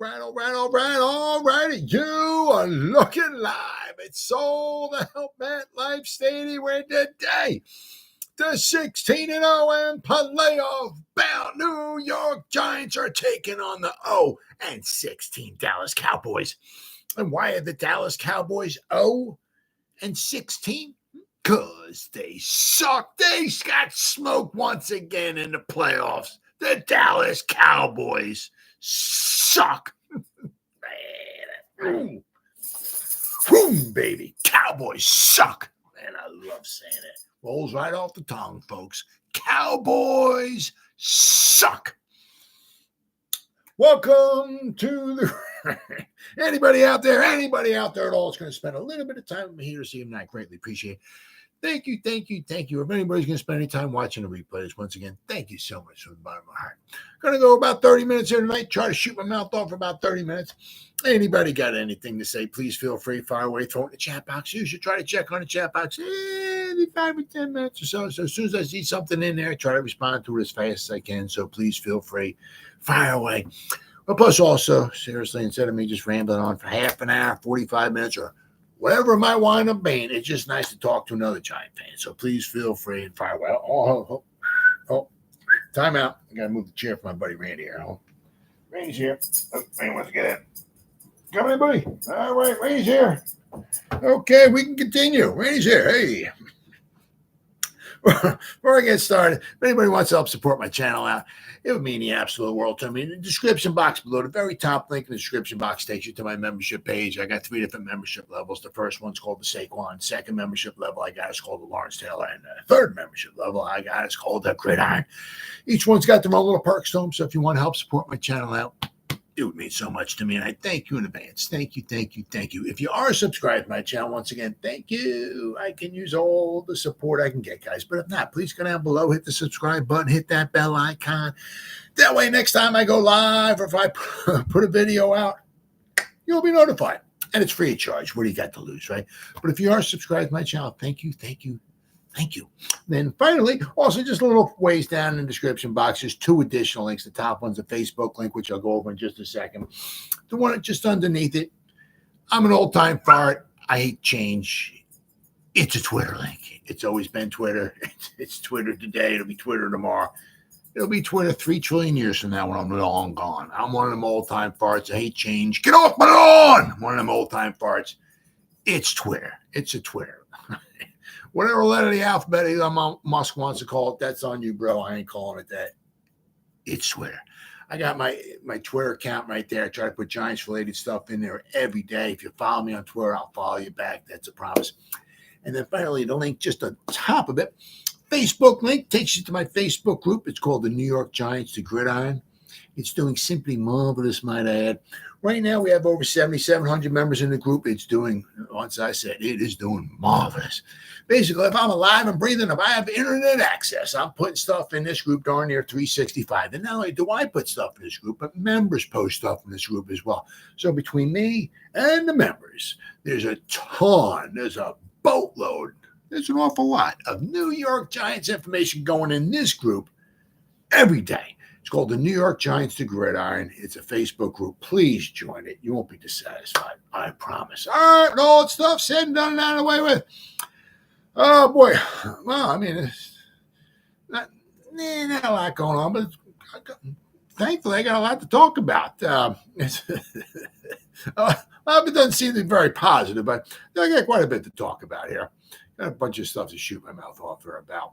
All righty. You are looking live at Soul the Help MetLife Stadium where today the 16-0 and playoff bound New York Giants are taking on the 0-16 Dallas Cowboys. And why are the Dallas Cowboys 0-16? Because they suck. They got smoked once again in the playoffs. The Dallas Cowboys suck. Man. Boom, baby. Cowboys suck. Man, I love saying it. Rolls right off the tongue, folks. Cowboys suck. Welcome to the anybody out there at all is going to spend a little bit of time with me here to see him. I greatly appreciate it. Thank you. If anybody's going to spend any time watching the replays, once again, thank you so much from the bottom of my heart. Going to go about 30 minutes here tonight. Try to shoot my mouth off for about 30 minutes. Anybody got anything to say, please feel free, fire away, throw it in the chat box. You should try to check on the chat box every 5 or 10 minutes or so. So as soon as I see something in there, I try to respond to it as fast as I can. So please feel free, fire away. But plus also, seriously, instead of me just rambling on for half an hour, 45 minutes, or whatever it might wind up being, it's just nice to talk to another Giant fan. So please feel free and fire away. Oh, time out. I got to move the chair for my buddy Randy here. Randy's here. Randy wants to get in. Come in, buddy. All right, Randy's here. Okay, we can continue. Randy's here. Hey. Before I get started, if anybody wants to help support my channel out, it would mean the absolute world to me. In the description box below, the very top link in the description box takes you to my membership page. I got 3 different membership levels. The first one's called the Saquon. Second membership level I got is called the Lawrence Taylor. And the third membership level I got is called the Gridiron. Each one's got their own little perks to them. So if you want to help support my channel out, it would mean so much to me, and I thank you in advance. Thank you. If you are subscribed to my channel, once again, thank you. I can use all the support I can get, guys. But if not, please go down below, hit the subscribe button, hit that bell icon. That way, next time I go live or if I put a video out, you'll be notified. And it's free of charge. What do you got to lose, right? But if you are subscribed to my channel, thank you. Then finally, also just a little ways down in the description box, there's 2 additional links. The top one's a Facebook link, which I'll go over in just a second. The one just underneath it, I'm an old-time fart. I hate change. It's a Twitter link. It's always been Twitter. It's Twitter today. It'll be Twitter tomorrow. It'll be Twitter 3 trillion years from now when I'm long gone. I'm one of them old-time farts. I hate change. Get off my lawn! One of them old-time farts. It's Twitter. It's a Twitter. Whatever letter of the alphabet Elon Musk wants to call it, that's on you, bro. I ain't calling it that. It's Twitter. I got my Twitter account right there. I try to put Giants-related stuff in there every day. If you follow me on Twitter, I'll follow you back. That's a promise. And then finally, the link just on top of it, Facebook link takes you to my Facebook group. It's called the New York Giants, the Gridiron. It's doing simply marvelous, might I add. Right now, we have over 7,700 members in the group. It's doing, once I said, it is doing marvelous. Basically, if I'm alive and breathing, if I have internet access, I'm putting stuff in this group darn near 365. And not only do I put stuff in this group, but members post stuff in this group as well. So between me and the members, there's a ton, there's a boatload, there's an awful lot of New York Giants information going in this group every day. It's called the New York Giants, the Gridiron. It's a Facebook group. Please join it. You won't be dissatisfied. I promise. All right, all that stuff said and done and out of the way with. Oh, boy. Well, I mean, it's not a lot going on, but thankfully I got a lot to talk about. It doesn't seem to be very positive, but I got quite a bit to talk about here. Got a bunch of stuff to shoot my mouth off here about.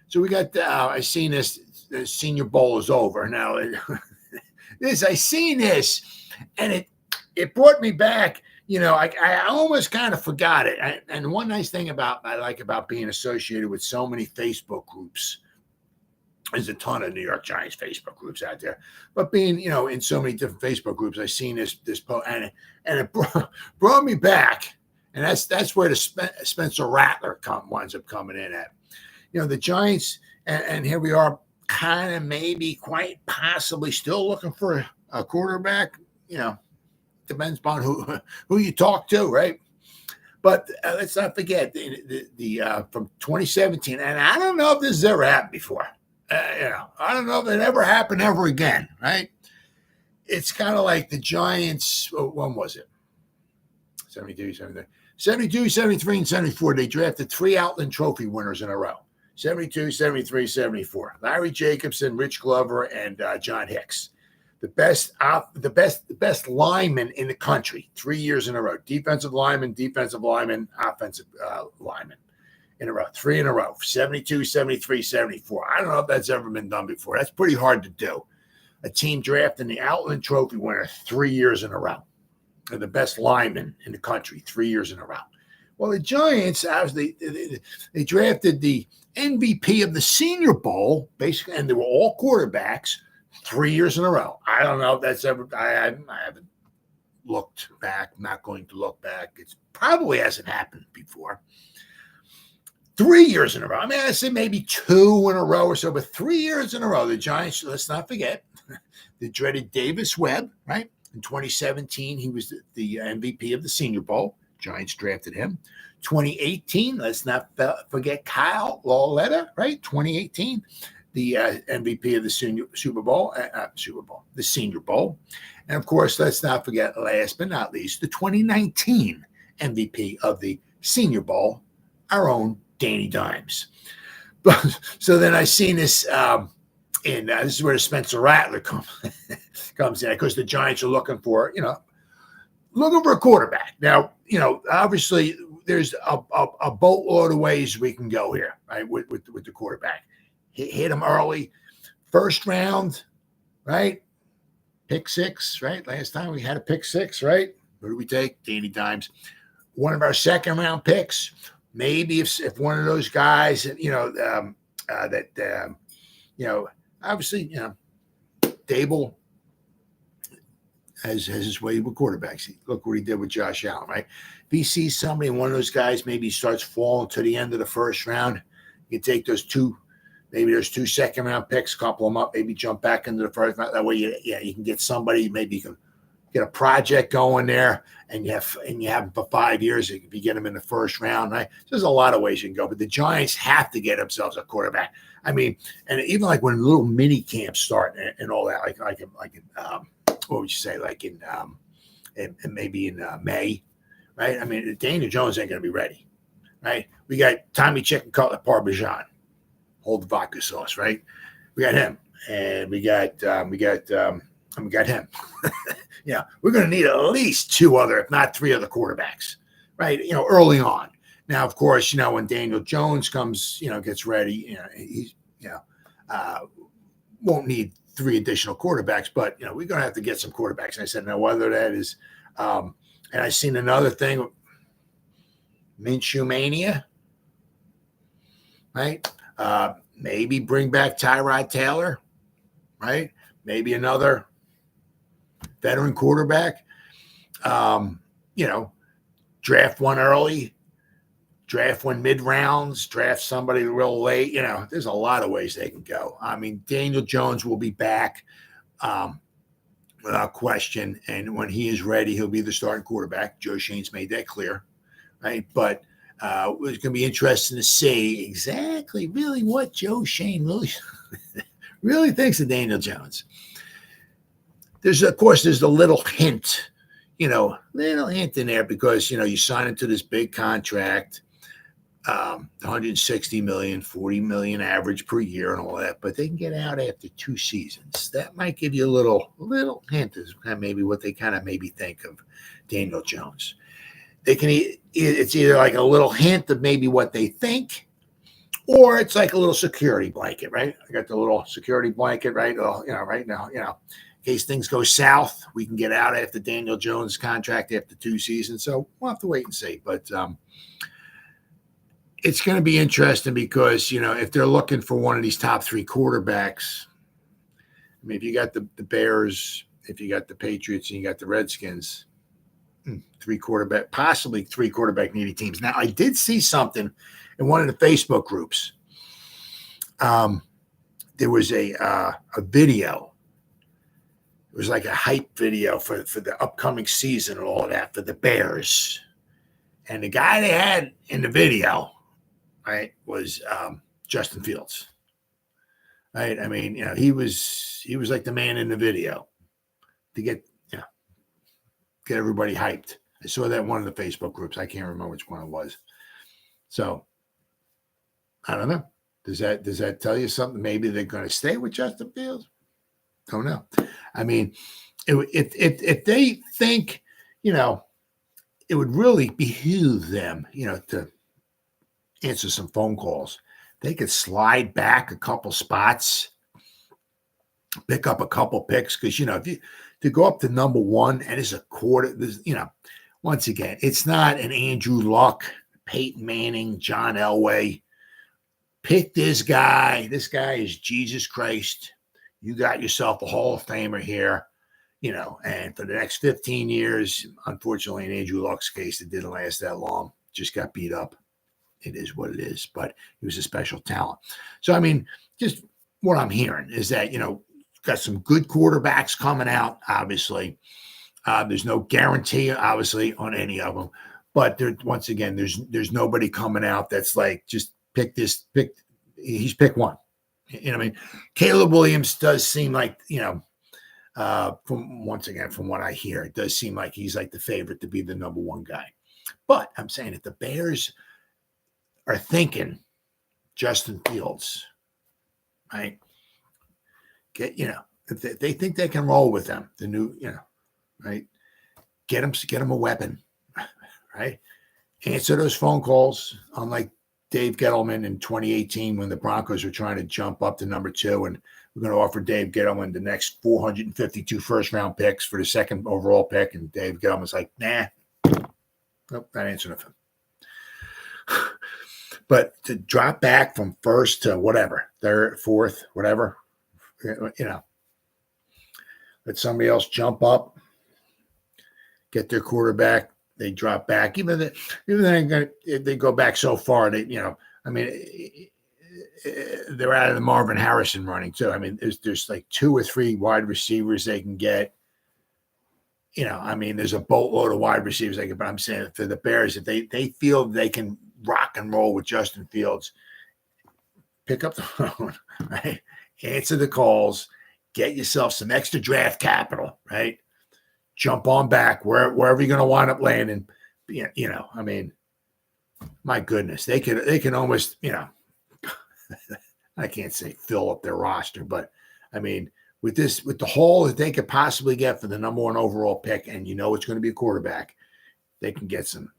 So we got, I seen this. The Senior Bowl is over now. I seen this, and it brought me back. You know, I almost kind of forgot it. And one nice thing I like about being associated with so many Facebook groups, there's a ton of New York Giants Facebook groups out there. But being, in so many different Facebook groups, I seen this post, and it brought me back. And that's where the Spencer Rattler winds up coming in at. The Giants, and here we are, kind of maybe quite possibly still looking for a quarterback. Depends upon who you talk to, right? But let's not forget the from 2017, and I don't know if this has ever happened before. I don't know if it ever happened ever again, right? it's kind of like the Giants. When was it? 72, 73. 72, 73, and 74. They drafted 3 Outland Trophy winners in a row. 72, 73, 74. Larry Jacobson, Rich Glover, and John Hicks. The best linemen in the country, 3 years in a row. Defensive lineman, offensive lineman in a row. 3 in a row. 72, 73, 74. I don't know if that's ever been done before. That's pretty hard to do. A team drafting the Outland Trophy winner 3 years in a row. They're the best linemen in the country 3 years in a row. Well, the Giants, they drafted the MVP of the Senior Bowl, basically, and they were all quarterbacks 3 years in a row. I don't know if that's ever. I haven't looked back. I'm not going to look back. It probably hasn't happened before. 3 years in a row. I mean, I say maybe 2 in a row or so, but 3 years in a row. The Giants. Let's not forget the dreaded Davis Webb. Right in 2017, he was the MVP of the Senior Bowl. Giants drafted him. 2018, let's not forget Kyle Lauletta, right? 2018, the MVP of the Senior Bowl. And of course, let's not forget, last but not least, the 2019 MVP of the Senior Bowl, our own Danny Dimes. So then I seen this, and this is where the Spencer Rattler comes in, because the Giants are looking for a quarterback. Now, obviously there's a boatload of ways we can go here, right, with the quarterback. Hit him early, first round, right? Pick 6, right? Last time we had a pick 6, right? Who do we take? Danny Dimes. One of our second round picks. Maybe if one of those guys, obviously, Dable has his way with quarterbacks. Look what he did with Josh Allen, right? If he sees somebody, one of those guys maybe starts falling to the end of the first round, you can take those 2, maybe there's 2 second round picks, couple them up, maybe jump back into the first round. That way, you can get somebody. Maybe you can get a project going there, and you have them for 5 years. If you get them in the first round, right? There's a lot of ways you can go, but the Giants have to get themselves a quarterback. I mean, and even like when little mini camps start and all that, like what would you say, like in maybe in May, right? I mean, Daniel Jones ain't going to be ready, right? We got Tommy Chicken Cutlet Parmesan, hold the vodka sauce, right? We got him, and we got him. Yeah, we're going to need at least 2 other, if not 3 other quarterbacks, right? Early on. Now, of course, when Daniel Jones comes, gets ready, he's, won't need 3 additional quarterbacks, but we're going to have to get some quarterbacks. And I said, now whether that is, and I seen another thing, Minshew mania, right? Maybe bring back Tyrod Taylor, right? Maybe another veteran quarterback. Draft one early, draft one mid rounds, draft somebody real late. There's a lot of ways they can go. I mean, Daniel Jones will be back without question. And when he is ready, he'll be the starting quarterback. Joe Shane's made that clear, right? But it's going to be interesting to see exactly really what Joe Shane really thinks of Daniel Jones. There's the little hint, in there because, you sign into this big contract, 160 million, 40 million average per year and all that, but they can get out after 2 seasons. That might give you a little hint as maybe what they kind of maybe think of Daniel Jones. It's either like a little hint of maybe what they think, or it's like a little security blanket, right? I got the little security blanket, right? Oh, right now, in case things go south, we can get out after Daniel Jones' contract after 2 seasons. So we'll have to wait and see. But it's going to be interesting because, if they're looking for one of these top 3 quarterbacks, I mean, if you got the Bears, if you got the Patriots, and you got the Redskins, possibly 3 quarterback needy teams. Now, I did see something in one of the Facebook groups. There was a video. It was like a hype video for the upcoming season and all of that for the Bears. And the guy they had in the video, right, was Justin Fields. Right? I mean, he was like the man in the video. to get everybody hyped. I saw that in one of the Facebook groups. I can't remember which one it was. So I don't know. Does that tell you something? Maybe they're going to stay with Justin Fields. Don't know. I mean, if they think, it would really behoove them, to answer some phone calls. They could slide back a couple spots, pick up a couple picks, because if to go up to number one and it's a quarter, once again, it's not an Andrew Luck, Peyton Manning, John Elway. Pick this guy. This guy is Jesus Christ. You got yourself a Hall of Famer here, and for the next 15 years, unfortunately, in Andrew Luck's case, it didn't last that long. Just got beat up. It is what it is, but he was a special talent. So, I mean, just what I'm hearing is that, got some good quarterbacks coming out, obviously. There's no guarantee, obviously, on any of them. But once again, there's nobody coming out that's like, just pick. He's pick one. You know what I mean? Caleb Williams does seem like, from what I hear, it does seem like he's like the favorite to be the number one guy. But I'm saying if the Bears are thinking Justin Fields, right? If they think they can roll with them, the new, right? Get them a weapon, right? Answer those phone calls, unlike Dave Gettleman in 2018 when the Broncos were trying to jump up to number 2, and we're going to offer Dave Gettleman the next 452 first-round picks for the second overall pick, and Dave Gettleman's like, nah, nope, not answering it. But to drop back from first to whatever, third, fourth, whatever, let somebody else jump up, get their quarterback. They drop back, even if they go back so far, they're out of the Marvin Harrison running too. I mean, there's like 2 or 3 wide receivers they can get. There's a boatload of wide receivers they can. But I'm saying for the Bears, if they feel they can rock and roll with Justin Fields, pick up the phone, right? Answer the calls, get yourself some extra draft capital, right? Jump on back wherever you're going to wind up landing. My goodness, they can almost, I can't say fill up their roster, but I mean, with the haul that they could possibly get for the number 1 overall pick, and it's going to be a quarterback, they get some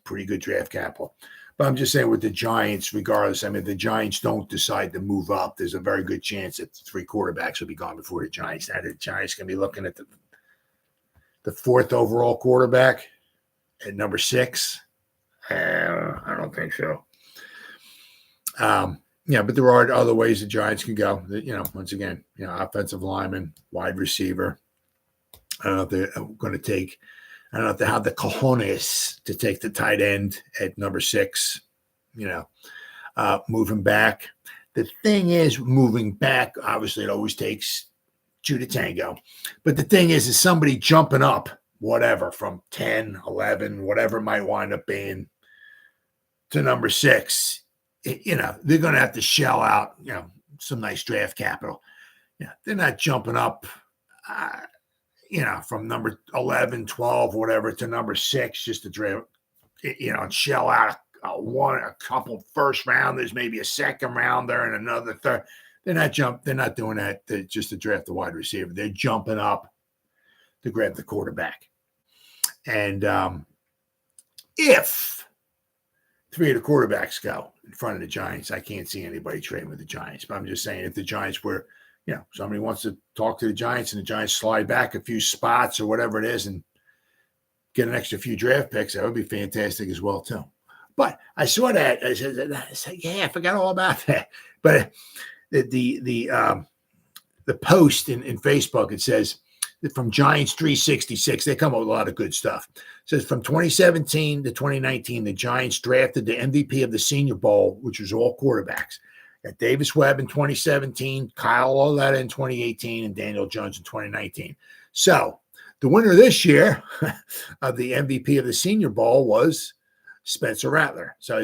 pretty good draft capital. But I'm just saying with the Giants, regardless, if the Giants don't decide to move up, there's a very good chance that 3 quarterbacks will be gone before the Giants. Now the Giants can be looking at the 4th overall quarterback at number 6. I don't think so. But there are other ways the Giants can go. Once again, offensive lineman, wide receiver. I don't know if they're going to take. I don't know if they have the cojones to take the tight end at number 6. Moving back. The thing is, moving back. Obviously, it always takes 2 to tango. But the thing is somebody jumping up, whatever, from 10, 11, whatever it might wind up being, to number 6. They're going to have to shell out, some nice draft capital. They're not jumping up, from number 11, 12, whatever, to number 6 just to draft, and shell out a couple first rounders, maybe a second rounder and another third. They're not doing that just to draft the wide receiver. They're jumping up to grab the quarterback. And if 3 of the quarterbacks go in front of the Giants, I can't see anybody trading with the Giants. But I'm just saying, if the Giants were, somebody wants to talk to the Giants and the Giants slide back a few spots or whatever it is and get an extra few draft picks, that would be fantastic as well too. But I saw that. I said, yeah, I forgot all about that. But the post in Facebook, it says from Giants 366, they come up with a lot of good stuff. It says from 2017 to 2019, the Giants drafted the MVP of the Senior Bowl, which was all quarterbacks. Got Davis Webb in 2017, Kyle Oletta in 2018, and Daniel Jones in 2019. So the winner this year of the MVP of the Senior Bowl was Spencer Rattler. So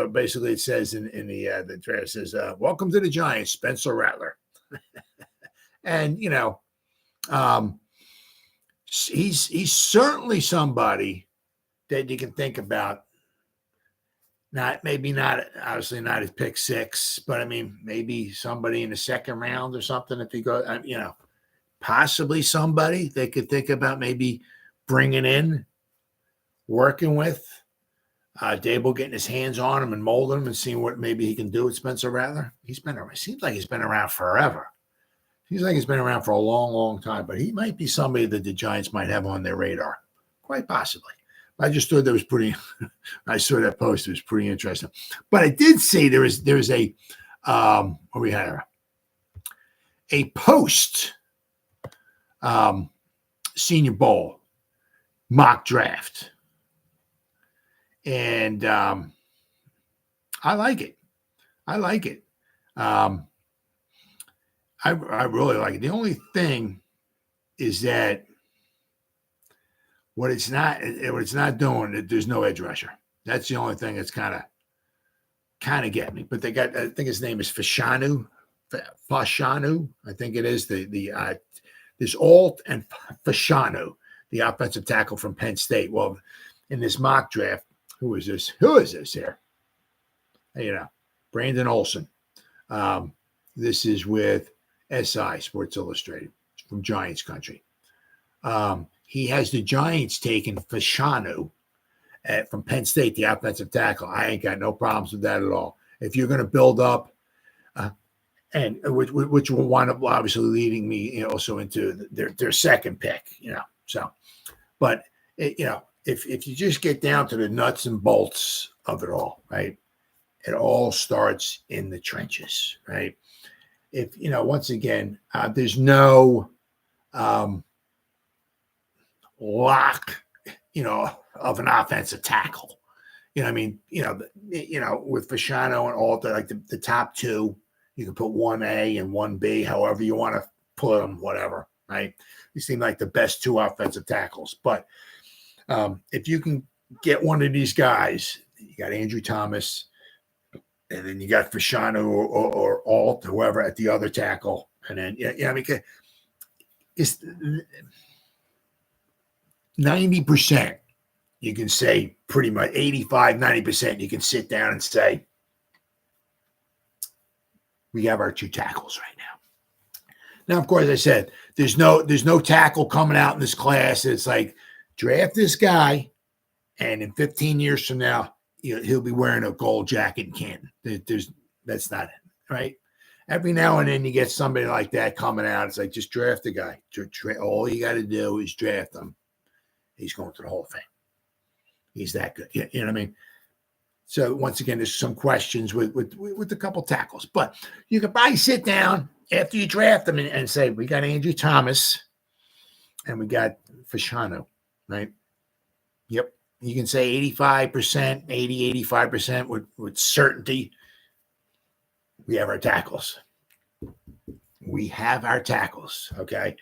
basically it says in the draft, it says, welcome to the Giants, Spencer Rattler. And, he's certainly somebody that you can think about. Maybe not obviously not his pick 6, but I mean maybe somebody in the second round or something. If he goes, possibly somebody they could think about maybe bringing in, working with. Dable getting his hands on him and molding him and seeing what maybe he can do with Spencer Rattler. Seems like he's been around forever. Seems like he's been around for a long, long time, but he might be somebody that the Giants might have on their radar. Quite possibly. I just thought that was pretty. I saw that post. It was pretty interesting. But I did see there's a we had a post Senior Bowl mock draft, and I like it. I really like it. The only thing is that what it's not doing, there's no edge rusher. That's the only thing that's kind of getting me. But they got, I think his name is Fashanu. I think it is there's Alt and Fashanu, the offensive tackle from Penn State. Well, in this mock draft, who is this here? Brandon Olson. This is with SI, Sports Illustrated, from Giants country. He has the Giants taking Fashanu from Penn State, the offensive tackle. I ain't got no problems with that at all. If you're going to build up, and which will wind up obviously leading me also into their second pick, So, but if you just get down to the nuts and bolts of it all, right? It all starts in the trenches, right? If once again, there's no lock, of an offensive tackle. With Fashanu and Alta, like the top two, you can put 1A and 1B, however you want to put them, whatever, right? These seem like the best 2 offensive tackles. But if you can get one of these guys, you got Andrew Thomas, and then you got Fashanu or Alt, whoever at the other tackle, and then it's 90%. You can say pretty much 85, 90%. You can sit down and say, we have our 2 tackles right now. Now, of course, I said there's no tackle coming out in this class. It's like draft this guy, and in 15 years from now, he'll be wearing a gold jacket in Canton. That's not it, right? Every now and then you get somebody like that coming out. It's like, just draft the guy. All you got to do is draft him. He's going to the Hall of Fame. He's that good. You know what I mean? So once again, there's some questions with a couple tackles, but you can probably sit down after you draft them and say, we got Andrew Thomas and we got Fashanu, right? Yep. You can say 85%, 80, 85% with certainty. We have our tackles. Okay.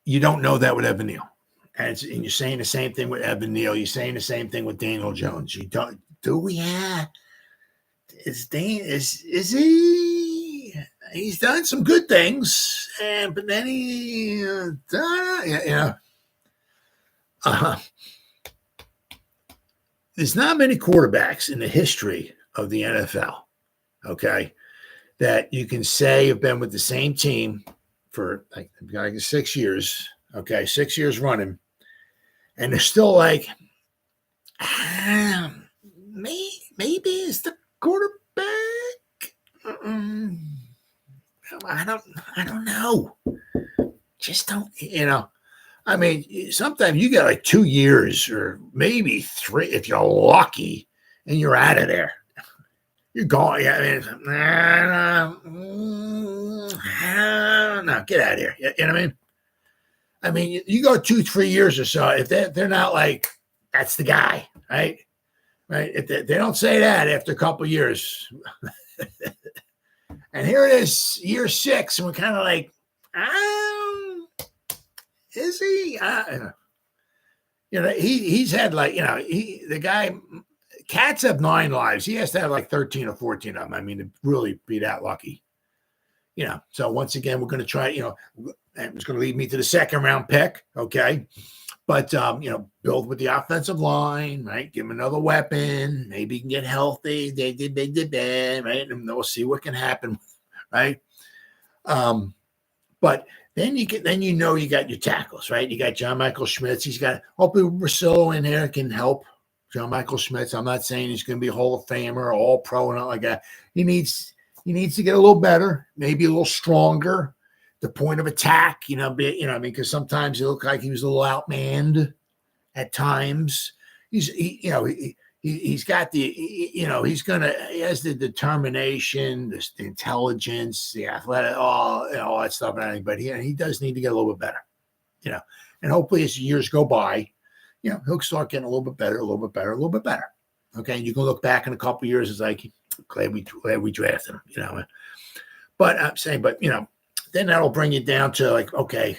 You don't know that with Evan Neal. And you're saying the same thing with Evan Neal. You're saying the same thing with Daniel Jones. You don't, do we have? Is he? He's done some good things, but then there's not many quarterbacks in the history of the NFL, okay, that you can say have been with the same team for like 6 years, okay, 6 years running, and they're still like, maybe it's the quarterback. I don't know. Just don't, I mean, sometimes you get like 2 years or maybe 3 if you're lucky, and you're out of there. You're gone. I mean, no, get out of here. You know what I mean? I mean, you go 2-3 years or so. If they're not like, that's the guy, right? Right? If they don't say that after a couple of years. And here it is, year 6, and we're kind of like, is he? He's had like, the guy, cats have 9 lives. He has to have like 13 or 14 of them. I mean, to really be that lucky. So once again, we're going to try, and it's going to lead me to the second round pick. Okay. But, build with the offensive line, right? Give him another weapon. Maybe he can get healthy. They did, right? And we'll see what can happen, right? But then you got your tackles, right? You got John Michael Schmitz. He's got, hopefully Rousseau in here can help John Michael Schmitz. I'm not saying he's going to be a Hall of Famer, all pro and all like that. He needs to get a little better, maybe a little stronger. The point of attack, because sometimes he looked like he was a little outmanned at times. He has the determination, the intelligence, the athletic, all that stuff and everything. But he does need to get a little bit better, and hopefully as years go by, he'll start getting a little bit better. Okay. And you can look back in a couple of years, it's like, glad we drafted him, but I'm saying, then that'll bring you down to like, okay,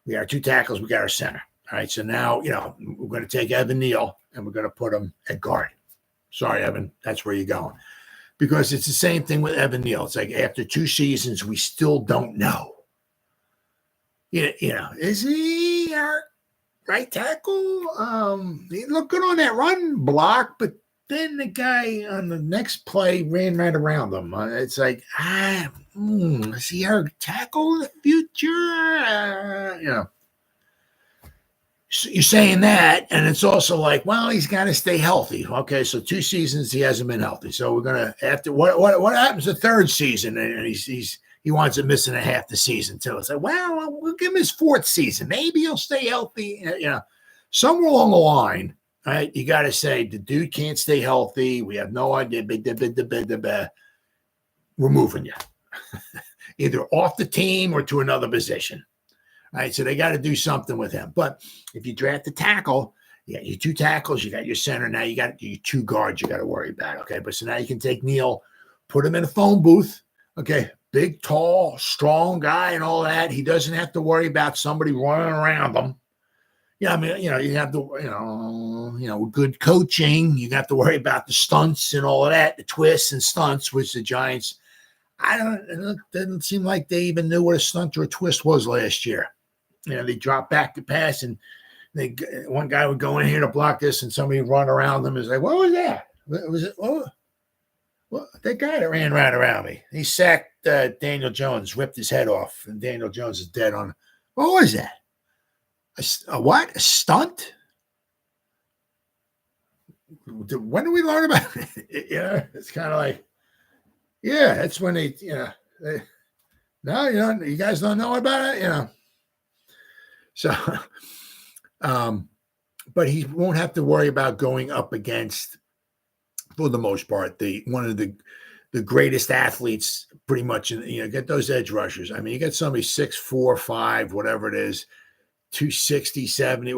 we got our two tackles, we got our center. All right. So now, we're going to take Evan Neal and we're going to put him at guard. Sorry, Evan, that's where you're going. Because it's the same thing with Evan Neal. It's like after 2 seasons, we still don't know. Is he our right tackle? He looked good on that run block, but then the guy on the next play ran right around him. It's like, is he our tackle in the future? So you're saying that, and it's also like, well, he's got to stay healthy. Okay, so 2 seasons he hasn't been healthy. So we're gonna after what happens the 3rd season, and he winds up missing a half the season too. It's like, well, we'll give him his 4th season. Maybe he'll stay healthy. Somewhere along the line. Right, you got to say the dude can't stay healthy. We have no idea. We're moving you either off the team or to another position. All right, so they got to do something with him. But if you draft a tackle, you got your 2 tackles, you got your center. Now you got your 2 guards you got to worry about. Okay, but so now you can take Neal, put him in a phone booth. Okay, big, tall, strong guy and all that. He doesn't have to worry about somebody running around him. You have the, good coaching. You have to worry about the stunts and all of that, the twists and stunts, which the Giants, it didn't seem like they even knew what a stunt or a twist was last year. They dropped back to pass and one guy would go in here to block this and somebody would run around them. It's like, what was that? Was it, well, that guy that ran right around me, he sacked Daniel Jones, ripped his head off, and Daniel Jones is dead on. What was that? A what? A stunt? When did we learn about it? It's kind of like, that's when you guys don't know about it, So, but he won't have to worry about going up against, for the most part, one of the greatest athletes, pretty much. Get those edge rushers. I mean, you get somebody 6'4", 5", whatever it is. 260, 70,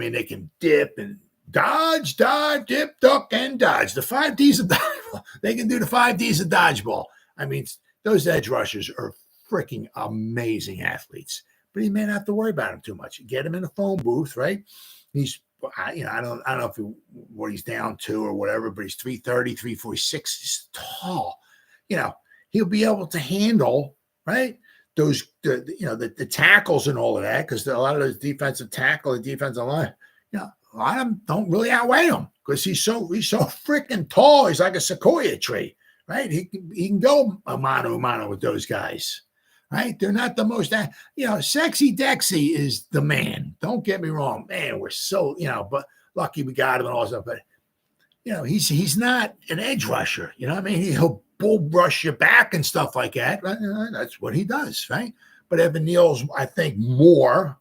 they can dip and dodge, dive, dip, duck, and dodge. The 5 Ds of dodgeball. They can do the 5 Ds of dodgeball. I mean, those edge rushers are freaking amazing athletes. But he may not have to worry about him too much. Get him in a phone booth, right? He's, I don't know what he's down to or whatever, but he's 330, 346. He's tall. He'll be able to handle, right? Those, the tackles and all of that, because a lot of those defensive tackle and defensive line, a lot of them don't really outweigh him because he's so freaking tall. He's like a sequoia tree, right? He can go mano a mano with those guys, right? They're not the most, Sexy Dexy is the man. Don't get me wrong, man. We're so, but lucky we got him and all that stuff. But he's not an edge rusher. He'll bull rush your back and stuff like that. Right? That's what he does, right? But Evan Neal's, I think, more,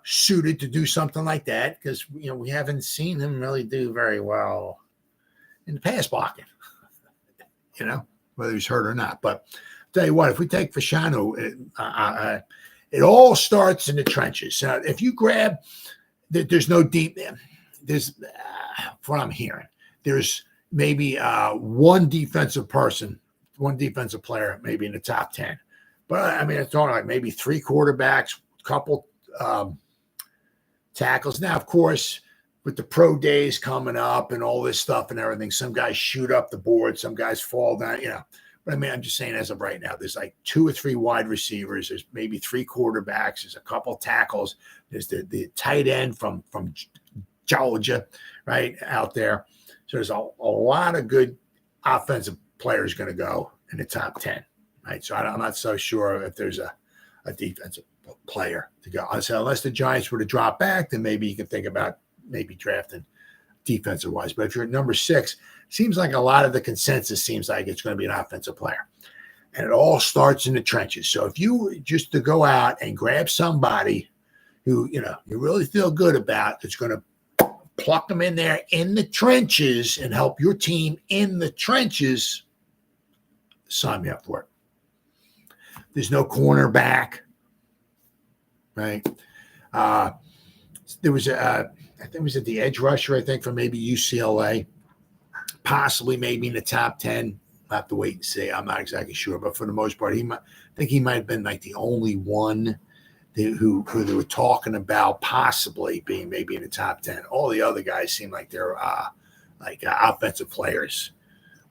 suited to do something like that because we haven't seen him really do very well in the pass blocking. Whether he's hurt or not. But I'll tell you what, if we take Fashanu, it all starts in the trenches. If you grab, there's no deep. There's what I'm hearing. There's maybe one defensive player, maybe in the top 10. But it's only like maybe 3 quarterbacks, couple tackles. Now, of course, with the pro days coming up and all this stuff and everything, some guys shoot up the board, some guys fall down. But I mean, I'm just saying as of right now, there's like 2 or 3 wide receivers. There's maybe 3 quarterbacks. There's a couple tackles. There's the tight end from Georgia, right, out there. So there's a lot of good offensive players going to go in the top 10, right? So I'm not so sure if there's a defensive player to go. So unless the Giants were to drop back, then maybe you can think about maybe drafting defensive wise. But if you're at number 6, seems like a lot of the consensus seems like it's going to be an offensive player. And it all starts in the trenches. So if you just to go out and grab somebody who, you really feel good about, it's going to pluck them in there in the trenches and help your team in the trenches, sign me up for it. There's no cornerback, right? There was I think it was at the edge rusher, I think, from maybe UCLA, possibly maybe in the top 10. I'll have to wait and see. I'm not exactly sure, but for the most part, I think he might have been like the only one who they were talking about possibly being maybe in the top 10. All the other guys seem like they're offensive players,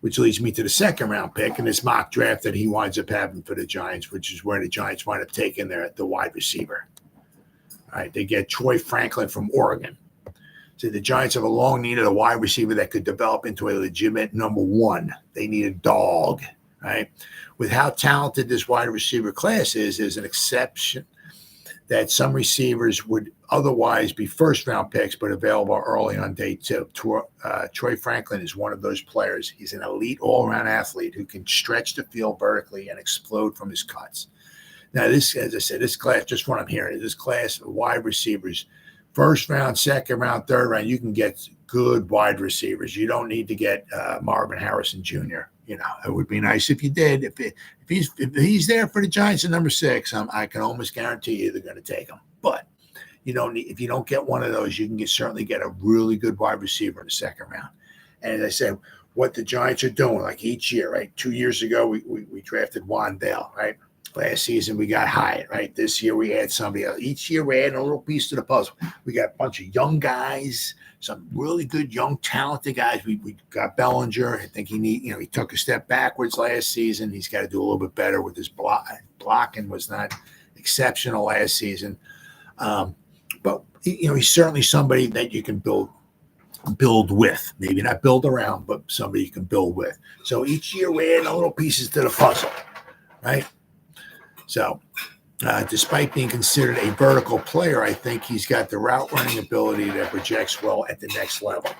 which leads me to the second round pick in this mock draft that he winds up having for the Giants, which is where the Giants wind up taking the wide receiver. All right, they get Troy Franklin from Oregon. So the Giants have a long need of a wide receiver that could develop into a legitimate number 1. They need a dog, right? With how talented this wide receiver class is, there's an exception that some receivers would otherwise be first-round picks but available early on day 2. Troy Franklin is one of those players. He's an elite all-around athlete who can stretch the field vertically and explode from his cuts. Now, this, as I said, this class, just what I'm hearing, this class of wide receivers, first round, second round, third round, you can get good wide receivers. You don't need to get Marvin Harrison Jr. It would be nice if you did. If he's there for the Giants at number 6, I can almost guarantee you they're going to take him. But you don't need, if you don't get one of those, you can certainly get a really good wide receiver in the second round. And as I said, what the Giants are doing, like each year, right? 2 years ago, we drafted Wandale, right? Last season, we got Hyatt, right? This year, we add somebody else. Each year, we add a little piece to the puzzle. We got a bunch of young guys, some really good, young, talented guys. We got Bellinger. I think he took a step backwards last season. He's got to do a little bit better with his blocking was not exceptional last season. But, he's certainly somebody that you can build with. Maybe not build around, but somebody you can build with. So each year, we add a little pieces to the puzzle, right? So, despite being considered a vertical player, I think he's got the route running ability that projects well at the next level.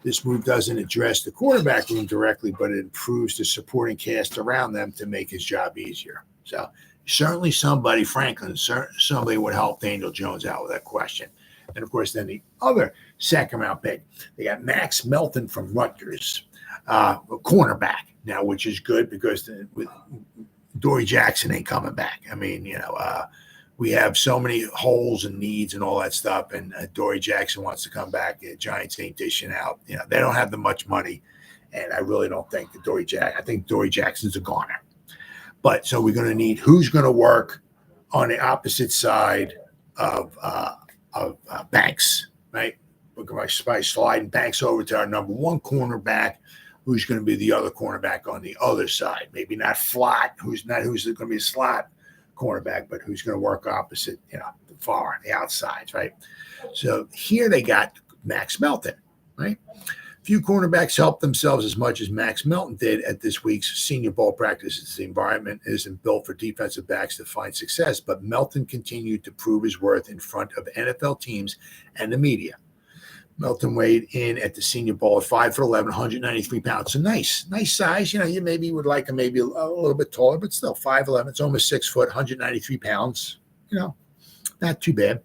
This move doesn't address the quarterback room directly, but it improves the supporting cast around them to make his job easier. So, certainly somebody would help Daniel Jones out with that question. And, of course, then the other second-round pick, they got Max Melton from Rutgers, a cornerback now, which is good because with Adoree Jackson ain't coming back. I mean, we have so many holes and needs and all that stuff, and Adoree Jackson wants to come back. The Giants ain't dishing out. They don't have the much money, and I really don't think I think Adoree Jackson's a goner. But so we're going to need who's going to work on the opposite side of Banks, right? We're going to sliding Banks over to our number 1 cornerback. Who's going to be the other cornerback on the other side? Maybe not flat. Who's going to be a slot cornerback, but who's going to work opposite, the far, the outsides, right? So here they got Max Melton, right? Few cornerbacks helped themselves as much as Max Melton did at this week's Senior Bowl practices. The environment isn't built for defensive backs to find success, but Melton continued to prove his worth in front of NFL teams and the media. Melton weighed in at the Senior Bowl at 5'11", 193 pounds. So nice size. You maybe would like him maybe a little bit taller, but still 5'11". It's almost 6 foot, 193 pounds. Not too bad.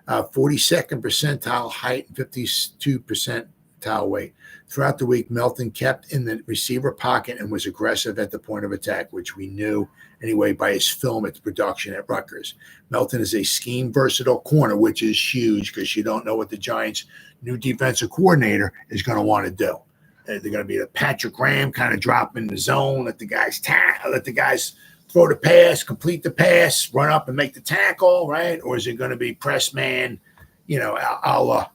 42nd percentile height and 52 percentile weight. Throughout the week, Melton kept in the receiver pocket and was aggressive at the point of attack, which we knew anyway by his film at the production at Rutgers. Melton is a scheme versatile corner, which is huge because you don't know what the Giants' new defensive coordinator is going to want to do. They're going to be a Patrick Graham kind of drop in the zone, let the guys throw the pass, complete the pass, run up and make the tackle, right? Or is it going to be press man, a la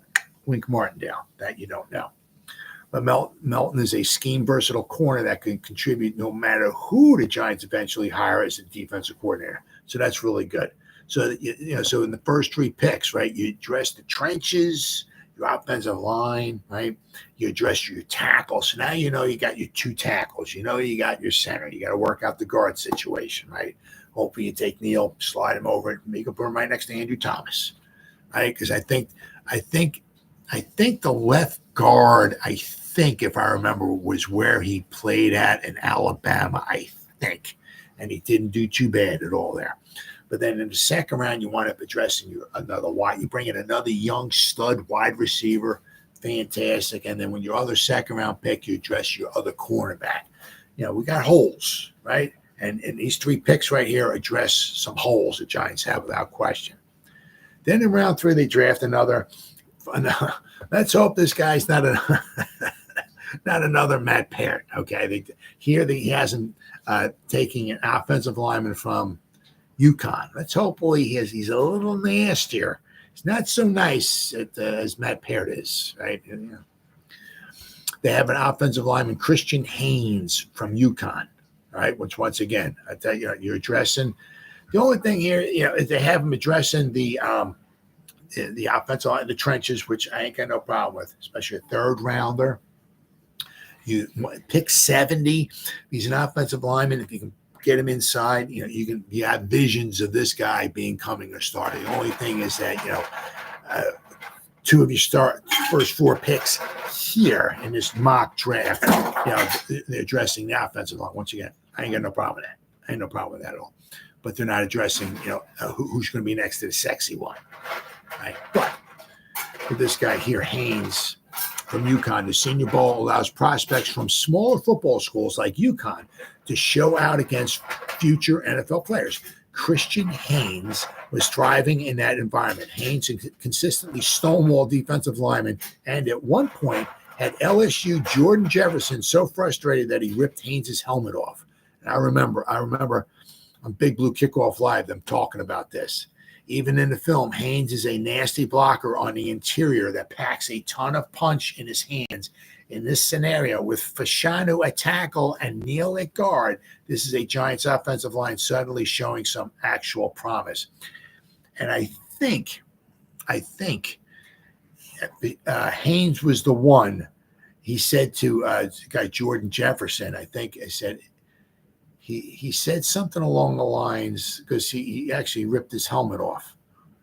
Wink Martindale? That you don't know. But Melton is a scheme versatile corner that can contribute no matter who the Giants eventually hire as a defensive coordinator. So that's really good. So, so in the first 3 picks, right, you address the trenches, your offensive line, right? You address your tackles. So now you got your 2 tackles. You got your center. You got to work out the guard situation, right? Hopefully you take Neal, slide him over, and make him put him right next to Andrew Thomas, right? Because I think the left guard, if I remember, was where he played at in Alabama, I think. And he didn't do too bad at all there. But then in the second round, you wind up addressing another wide. You bring in another young stud wide receiver, fantastic. And then when your other second round pick, you address your other cornerback. We got holes, right? And these 3 picks right here address some holes the Giants have without question. Then in round 3, they draft another. Let's hope this guy's not another Matt Parrott. Okay, he hasn't taking an offensive lineman from UConn. Let's hope he's a little nastier. He's not so nice as Matt Parrott is, right? They have an offensive lineman, Christian Haynes from UConn. All right, which once again, I tell you, you're addressing. The only thing here, is they have him addressing the offensive line, the trenches, which I ain't got no problem with, especially a 3rd rounder. You pick 70. He's an offensive lineman. If you can get him inside, you have visions of this guy becoming a starter. The only thing is that 2 of your first 4 picks here in this mock draft, they're addressing the offensive line. Once again, I ain't got no problem with that. I ain't no problem with that at all. But they're not addressing, who's going to be next to the sexy one, right? But for this guy here, Haynes from UConn, the Senior Bowl allows prospects from smaller football schools like UConn to show out against future NFL players. Christian Haynes was thriving in that environment. Haynes consistently stonewalled defensive linemen, and at one point had LSU Jordan Jefferson so frustrated that he ripped Haynes' helmet off. And I remember on Big Blue Kickoff Live them talking about this. Even in the film, Haynes is a nasty blocker on the interior that packs a ton of punch in his hands. In this scenario, with Fashanu at tackle and Neal at guard, this is a Giants offensive line suddenly showing some actual promise. And I think Haynes was the one. He said to the guy Jordan Jefferson, he said something along the lines, because he actually ripped his helmet off,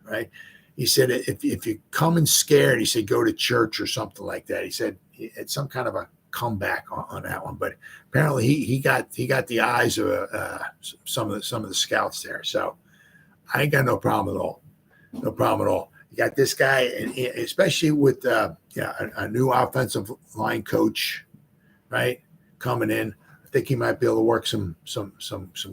right? He said, if you're coming scared, he said, go to church or something like that. He said he had some kind of a comeback on that one, but apparently he got the eyes of some of the scouts there. So I ain't got no problem at all. No problem at all. You got this guy, and especially with a new offensive line coach, right, coming in. I think he might be able to work some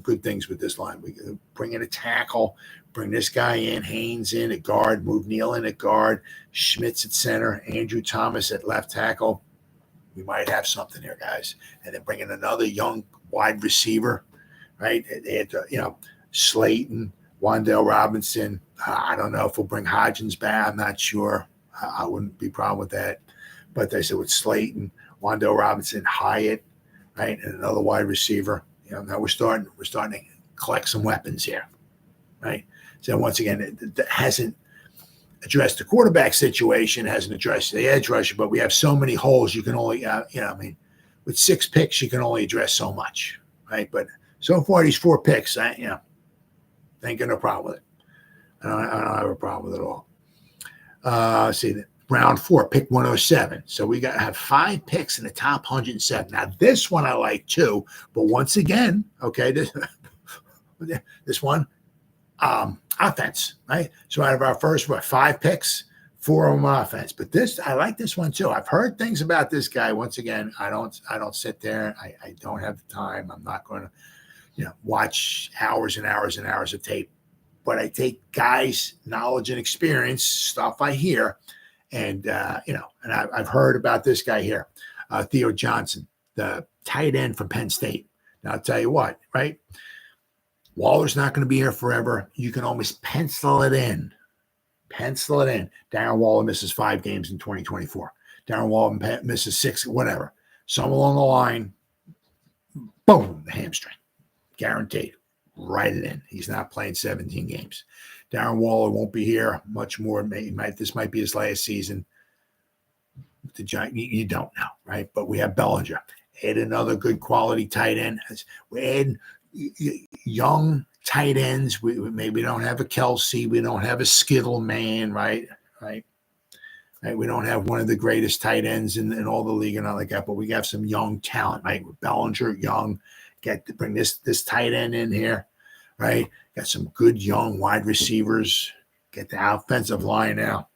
good things with this line. We can bring in a tackle, bring this guy in, Haynes in at guard, move Neal in at guard, Schmitz at center, Andrew Thomas at left tackle. We might have something here, guys. And then bring in another young wide receiver, right? They had Slayton, Wan'Dale Robinson. I don't know if we'll bring Hodgins back. I'm not sure. I wouldn't be a problem with that. But they said with Slayton, Wan'Dale Robinson, Hyatt, right, and another wide receiver. Now we're starting to collect some weapons here, right? So once again, it hasn't addressed the quarterback situation, hasn't addressed the edge rusher, but we have so many holes. You can only, with 6 picks, you can only address so much, right? But so far, these 4 picks, I ain't got no problem with it. I don't have a problem with it at all. See, round 4, pick 107. So we have 5 picks in the top 107. Now, this one I like too, but once again, okay, this one, offense, right? So out of our first, 5 picks, 4 of them offense. But I like this one too. I've heard things about this guy. Once again, I don't sit there. I don't have the time. I'm not going to, watch hours and hours and hours of tape. But I take guys' knowledge and experience, stuff I hear, and and I've heard about this guy here, Theo Johnson, the tight end from Penn State. Now I'll tell you what, right? Waller's not going to be here forever. You can almost pencil it in. Darren Waller misses 5 games in 2024. Darren Waddle misses 6, whatever. Some along the line, boom, the hamstring. Guaranteed. Write it in. He's not playing 17 games. Darren Waller won't be here much more. This might be his last season. The Giant, you don't know, right? But we have Bellinger. Add another good quality tight end. We add young tight ends. We maybe don't have a Kelsey. We don't have a Skittle man, right? We don't have one of the greatest tight ends in all the league and all like that, but we got some young talent, right? With Bellinger, young. Bring this tight end in here, right? Got some good young wide receivers. Get the offensive line now.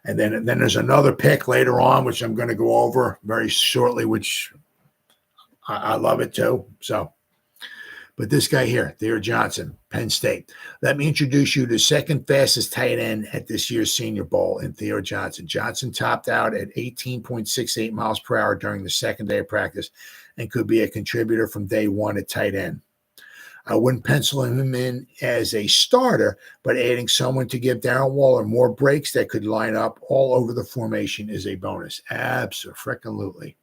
And then there's another pick later on, which I'm going to go over very shortly, which I love it too. So, but this guy here, Theo Johnson, Penn State. Let me introduce you to the second fastest tight end at this year's Senior Bowl in Theo Johnson. Johnson topped out at 18.68 miles per hour during the second day of practice and could be a contributor from day one at tight end. I wouldn't pencil him in as a starter, but adding someone to give Darren Waller more breaks that could line up all over the formation is a bonus. Abso-freaking-lutely.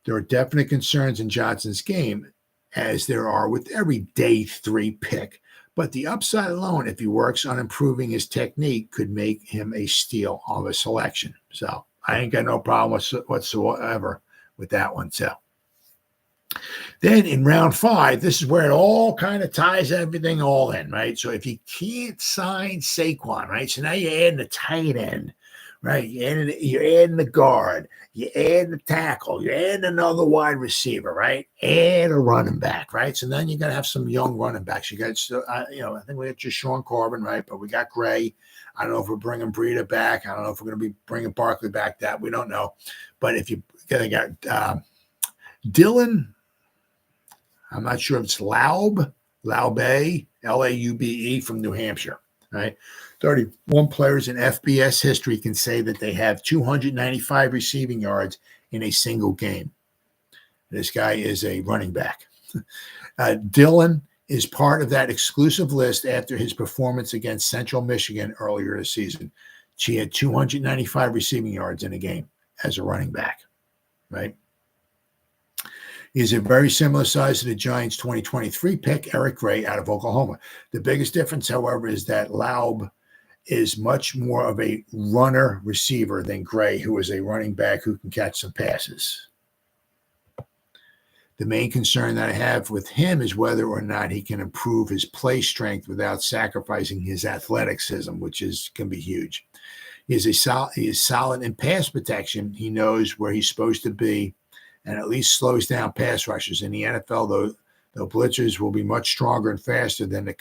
There are definite concerns in Johnson's game, as there are with every day 3 pick. But the upside alone, if he works on improving his technique, could make him a steal of a selection. So I ain't got no problem whatsoever with that one. So then in round 5, this is where it all kind of ties everything all in, right? So if you can't sign Saquon, right? So now you're adding a tight end, right? You're adding the guard, you add the tackle, you're adding another wide receiver, right? Add a running back, right? So then you're going to have some young running backs. You got, I think we got just Sean Corbin, right? But we got Gray. I don't know if we're bringing Breida back. I don't know if we're going to be bringing Barkley back. That we don't know. But if you got Dylan, I'm not sure if it's Laube, Laube from New Hampshire, right? 31 players in FBS history can say that they have 295 receiving yards in a single game. This guy is a running back. Dylan is part of that exclusive list after his performance against Central Michigan earlier this season. She had 295 receiving yards in a game as a running back, right? He's a very similar size to the Giants' 2023 pick, Eric Gray, out of Oklahoma. The biggest difference, however, is that Laube is much more of a runner receiver than Gray, who is a running back who can catch some passes. The main concern that I have with him is whether or not he can improve his play strength without sacrificing his athleticism, which can be huge. He is solid in pass protection. He knows where he's supposed to be, and at least slows down pass rushers. In the NFL, though blitzers will be much stronger and faster than the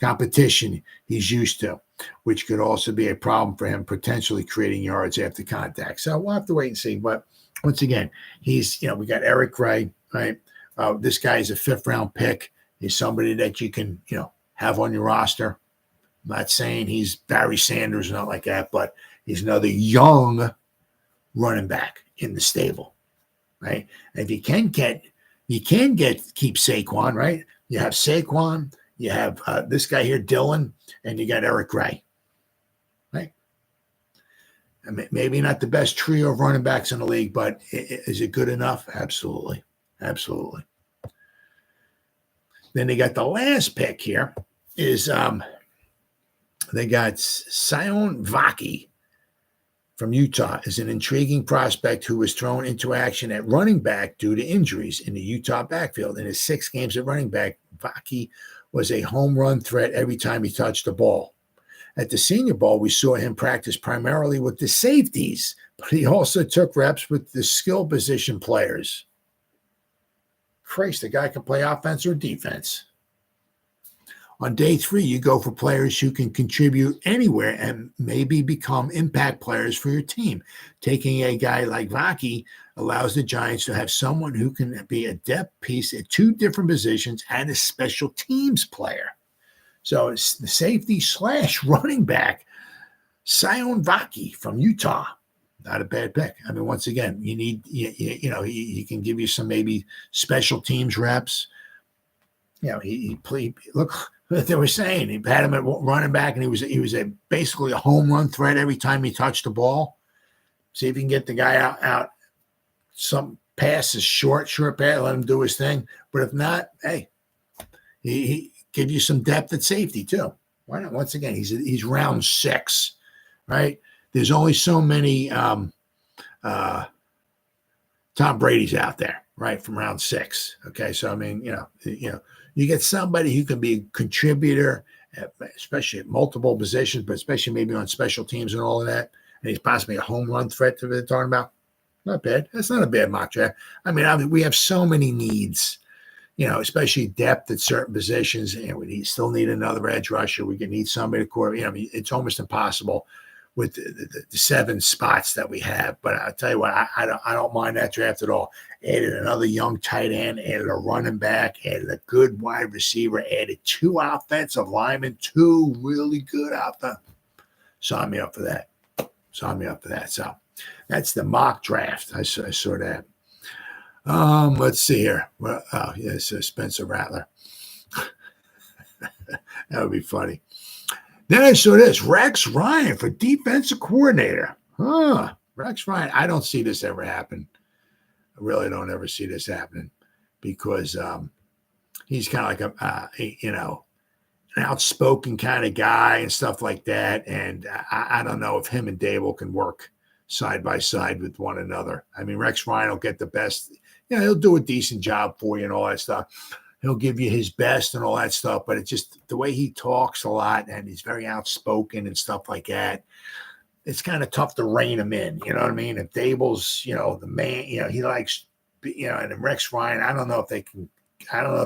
competition he's used to, which could also be a problem for him, potentially creating yards after contact. So we'll have to wait and see. But once again, we got Eric Gray, right? This guy is a 5th-round pick. He's somebody that you can, have on your roster. I'm not saying he's Barry Sanders, not like that, but he's another young running back in the stable. Right. And if you can keep Saquon, right? You have Saquon, you have this guy here, Dylan, and you got Eric Gray. Right. I mean, maybe not the best trio of running backs in the league, but is it good enough? Absolutely. Absolutely. Then they got the last pick here is they got Sion Vaki from Utah, is an intriguing prospect who was thrown into action at running back due to injuries in the Utah backfield. In his 6 games at running back, Vaki was a home run threat every time he touched the ball. At the Senior Bowl, we saw him practice primarily with the safeties, but he also took reps with the skill position players. Christ, the guy can play offense or defense. On day 3, you go for players who can contribute anywhere and maybe become impact players for your team. Taking a guy like Vaki allows the Giants to have someone who can be a depth piece at 2 different positions and a special teams player. So it's the safety / running back, Sion Vaki from Utah. Not a bad pick. I mean, once again, you need, he can give you some maybe special teams reps. He But they were saying he had him at running back, and he was basically a home run threat every time he touched the ball. See if you can get the guy out. Some passes short pass, let him do his thing. But if not, hey, he give you some depth at safety too. Why not? Once again, he's round 6, right? There's only so many Tom Brady's out there, right, from round 6. Okay, so I mean, you get somebody who can be a contributor, especially at multiple positions, but especially maybe on special teams and all of that. And he's possibly a home run threat that they're talking about. Not bad. That's not a bad mock draft. I mean, we have so many needs, especially depth at certain positions, and we still need another edge rusher. We can need somebody to core. It's almost impossible with the 7 spots that we have. But I'll tell you what, I don't mind that draft at all. Added another young tight end, added a running back, added a good wide receiver, added 2 offensive linemen, 2 really good offensive. Sign me up for that. So that's the mock draft. I saw that. Let's see here. Well, so Spencer Rattler. That would be funny. Then I saw this. Rex Ryan for defensive coordinator. Rex Ryan. I don't see this ever happen. I really don't ever see this happening because he's kind of like an outspoken kind of guy and stuff like that. And I don't know if him and Dable can work side by side with one another. I mean, Rex Ryan will get the best. He'll do a decent job for you and all that stuff. He'll give you his best and all that stuff, but it's just the way he talks a lot and he's very outspoken and stuff like that. It's kind of tough to rein him in. You know what I mean? If Dable's, the man, he likes, and then Rex Ryan, I don't know if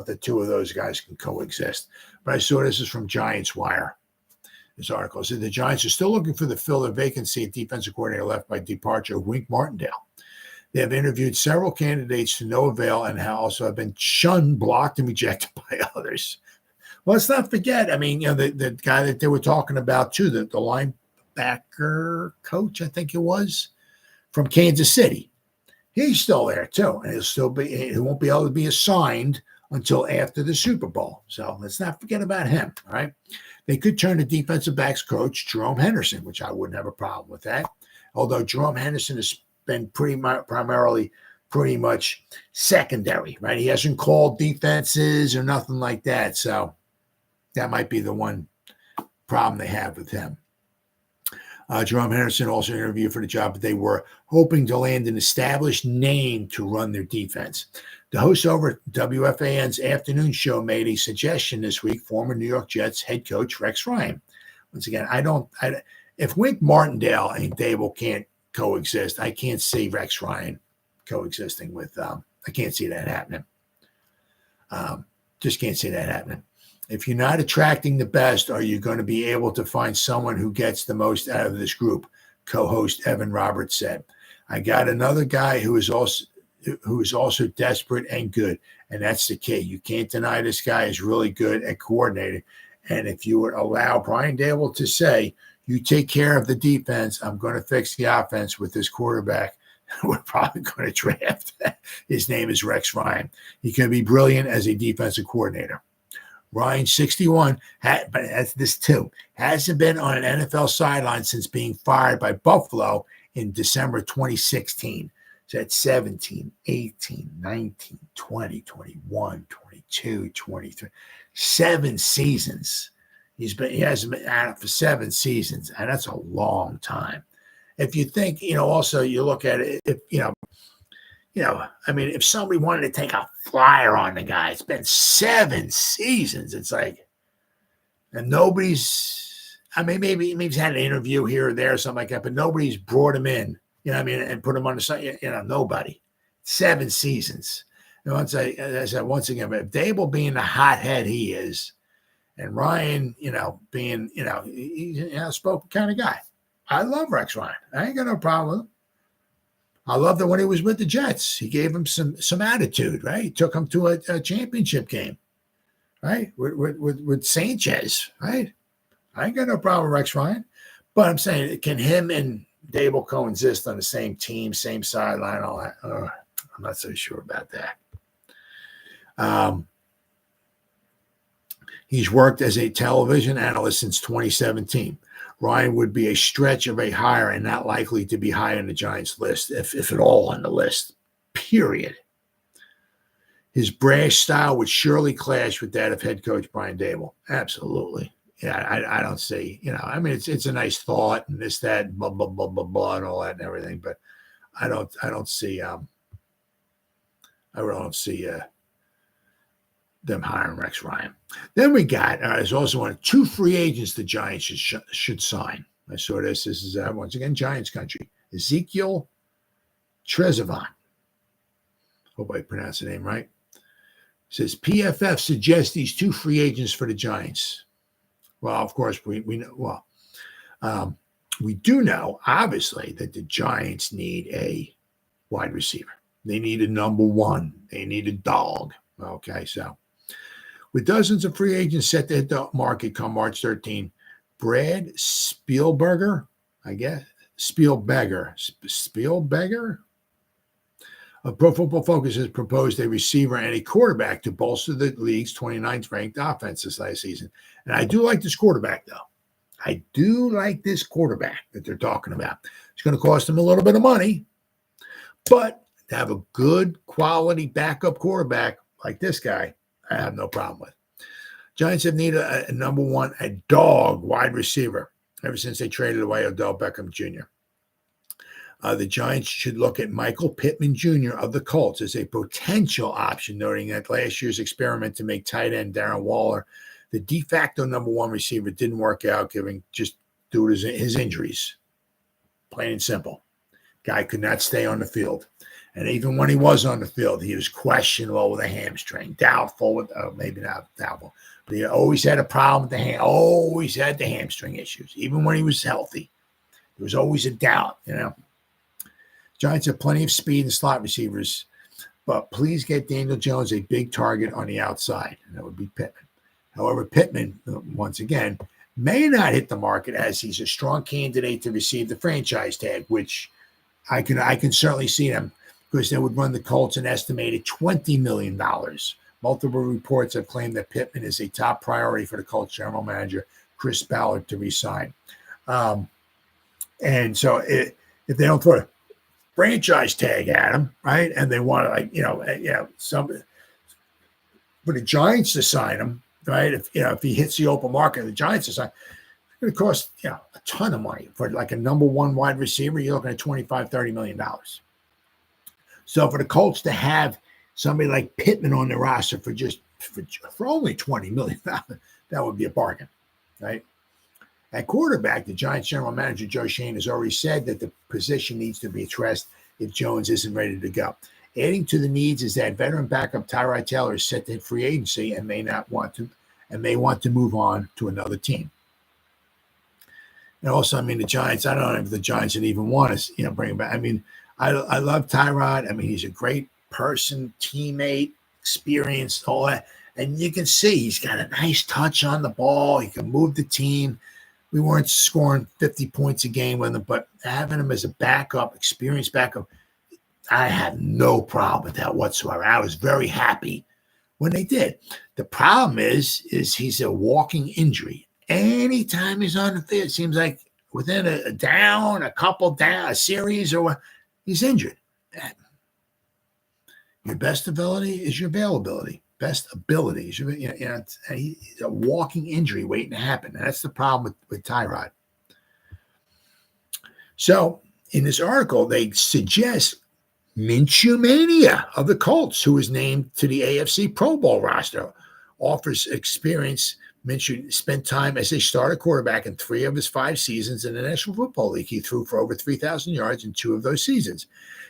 the two of those guys can coexist. But I saw this is from Giants Wire. This article said the Giants are still looking to fill their vacancy at defensive coordinator left by departure of Wink Martindale. They have interviewed several candidates to no avail and also have been shunned, blocked, and rejected by others. Well, let's not forget, I mean, the guy that they were talking about too, the linebacker coach, I think it was, from Kansas City. He's still there too, and he won't be able to be assigned until after the Super Bowl. So let's not forget about him, all right? They could turn to defensive backs coach Jerome Henderson, which I wouldn't have a problem with that. Although Jerome Henderson has been pretty much secondary, right? He hasn't called defenses or nothing like that. So that might be the one problem they have with him. Jerome Henderson also interviewed for the job, but they were hoping to land an established name to run their defense. The host over WFAN's afternoon show made a suggestion this week, former New York Jets head coach Rex Ryan. Once again, if Wink Martindale and Dable can't coexist, I can't see Rex Ryan coexisting with, I can't see that happening. Just can't see that happening. If you're not attracting the best, are you going to be able to find someone who gets the most out of this group? Co-host Evan Roberts said. I got another guy who is also desperate and good, and that's the key. You can't deny this guy is really good at coordinating. And if you would allow Brian Dable to say, you take care of the defense, I'm going to fix the offense with this quarterback, we're probably going to draft. His name is Rex Ryan. He can be brilliant as a defensive coordinator. Ryan, 61, but that's this too, hasn't been on an NFL sideline since being fired by Buffalo in December 2016. So that's 17, 18, 19, 20, 21, 22, 23, 7 seasons. He hasn't been out for 7 seasons, and that's a long time. If you think, also you look at it, if somebody wanted to take a flyer on the guy, it's been 7 seasons. It's like, and nobody's, maybe he's had an interview here or there or something like that, but nobody's brought him in, and put him on the side, nobody. 7 seasons. And once I said, once again, but if Dable being the hothead he is, and Ryan, being, he's an outspoken kind of guy. I love Rex Ryan. I ain't got no problem with him. I love that when he was with the Jets, he gave him some attitude, right? He took him to a championship game, right? With Sanchez, right? I ain't got no problem with Rex Ryan. But I'm saying, can him and Dable coexist on the same team, same sideline, all that? I'm not so sure about that. He's worked as a television analyst since 2017. Ryan would be a stretch of a hire and not likely to be high on the Giants list, if at all on the list, period. His brash style would surely clash with that of head coach Brian Daboll. Absolutely. Yeah, I don't see, I mean, it's a nice thought and this, that, blah, blah, blah, blah, blah, and all that and everything, but I don't see, I really don't see them hiring Rex Ryan. Then we got, there's also two free agents the Giants should sign. I saw this. This is, once again, Giants country. Ezekiel Trezevan. Hope I pronounced the name right. It says PFF suggests these two free agents for the Giants. Well, of course, we know. Well, we do know, obviously, that the Giants need a wide receiver. They need a number one. They need a dog. Okay, so with dozens of free agents set to hit the market come March 13, Brad Spielberger, I guess, Spielberger of Pro Football Focus has proposed a receiver and a quarterback to bolster the league's 29th ranked offense this last season. And I do like this quarterback, though. I do like this quarterback that they're talking about. It's going to cost them a little bit of money, but to have a good quality backup quarterback like this guy, I have no problem with. Giants have needed a number one, a dog wide receiver ever since they traded away Odell Beckham Jr. The Giants should look at Michael Pittman Jr. of the Colts as a potential option, noting that last year's experiment to make tight end Darren Waller the de facto number one receiver didn't work out, due to his injuries. Plain and simple. Guy could not stay on the field. And even when he was on the field, he was questionable with a hamstring, doubtful with, maybe not doubtful, but he always had a problem with always had the hamstring issues. Even when he was healthy, there was always a doubt, Giants have plenty of speed and slot receivers, but please get Daniel Jones a big target on the outside, and that would be Pittman. However, Pittman, once again, may not hit the market as he's a strong candidate to receive the franchise tag, which I can certainly see them, because they would run the Colts an estimated $20 million. Multiple reports have claimed that Pittman is a top priority for the Colts general manager, Chris Ballard, to resign. And so if they don't throw a franchise tag at him, right, and they want to, somebody for the Giants to sign him, right? If he hits the open market, the Giants to sign, it's going to cost a ton of money for like a number one wide receiver. You're looking at $25-30 million. So for the Colts to have somebody like Pittman on the roster for only $20 million, that would be a bargain, right? At quarterback, the Giants general manager Joe Schoen has already said that the position needs to be addressed if Jones isn't ready to go. Adding to the needs is that veteran backup Tyrod Taylor is set to hit free agency and may want to move on to another team. And also, the Giants, I don't know if the Giants would even want to, bring him back. I love Tyrod. He's a great person, teammate, experienced, all that. And you can see he's got a nice touch on the ball. He can move the team. We weren't scoring 50 points a game with him, but having him as a backup, experienced backup, I had no problem with that whatsoever. I was very happy when they did. The problem is he's a walking injury. Anytime he's on the field, it seems like within a down, a couple down, a series, or he's injured. Your best ability is your availability. Best ability is he's a walking injury waiting to happen. And that's the problem with Tyrod. So in this article, they suggest Minshew Mania of the Colts, who was named to the AFC Pro Bowl roster, offers experience. Minshew spent time as a starter quarterback in 3 of his 5 seasons in the National Football League. He threw for over 3,000 yards in 2 of those seasons.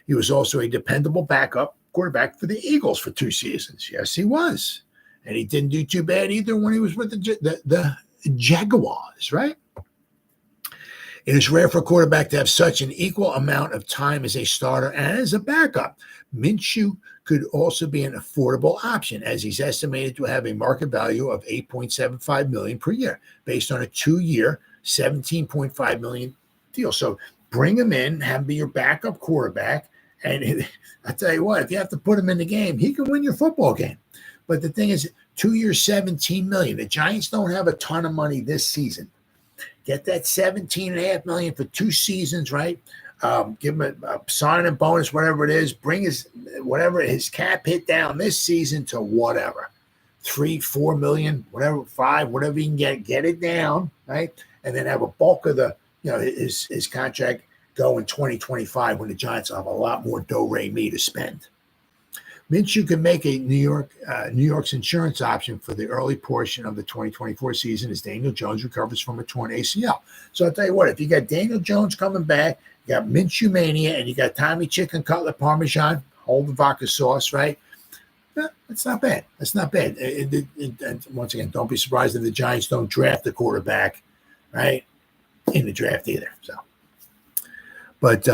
He was also a dependable backup quarterback for the Eagles for 2 seasons. Yes, he was. And he didn't do too bad either when he was with the Jaguars, right? It is rare for a quarterback to have such an equal amount of time as a starter and as a backup. Minshew could also be an affordable option, as he's estimated to have a market value of $8.75 million per year, based on a 2-year, $17.5 million deal. So bring him in, have him be your backup quarterback, and I tell you what, if you have to put him in the game, he can win your football game. But the thing is, 2 years, $17 million. The Giants don't have a ton of money this season. Get that $17.5 million for 2 seasons, right? Give him a signing bonus, whatever it is. Bring his cap hit down this season to whatever, $3-4 million, whatever, 5, whatever you can get it down, right? And then have a bulk of his contract go in 2025 when the Giants have a lot more do-re-mi to spend. Minshew can make a New York's insurance option for the early portion of the 2024 season as Daniel Jones recovers from a torn ACL. So I'll tell you what, if you got Daniel Jones coming back, you got Minshew mania, and you got Tommy Chicken Cutlet Parmesan, hold the vodka sauce, right? That's not bad. That's not bad. And once again, don't be surprised if the Giants don't draft a quarterback, right, in the draft either. So, but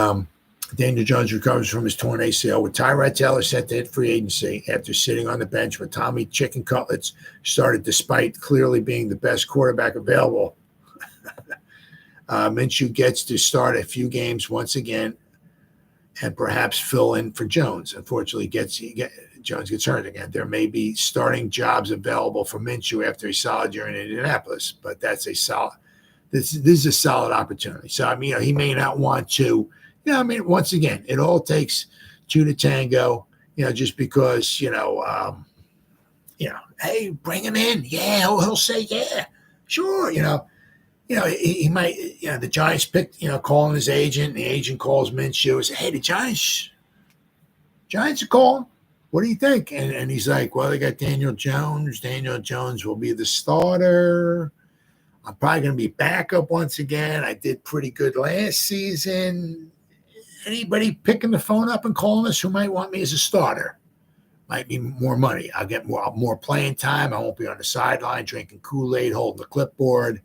Daniel Jones recovers from his torn ACL with Tyrod Taylor set to hit free agency after sitting on the bench with Tommy Chicken Cutlets started despite clearly being the best quarterback available. Minshew gets to start a few games once again and perhaps fill in for Jones. Unfortunately, Jones gets hurt again. There may be starting jobs available for Minshew after a solid year in Indianapolis, but that's a solid. This is a solid opportunity. So I mean, he may not want to. I mean, once again, it all takes 2 to tango. Just because hey, bring him in. Yeah, he'll say yeah, sure. He might. The Giants picked. Calling his agent. And the agent calls Minshew and says, "Hey, the Giants are calling. What do you think?" And he's like, "Well, they got Daniel Jones. Daniel Jones will be the starter. I'm probably going to be backup once again. I did pretty good last season. Anybody picking the phone up and calling us who might want me as a starter? Might be more money. I'll get more playing time. I won't be on the sideline drinking Kool-Aid, holding the clipboard,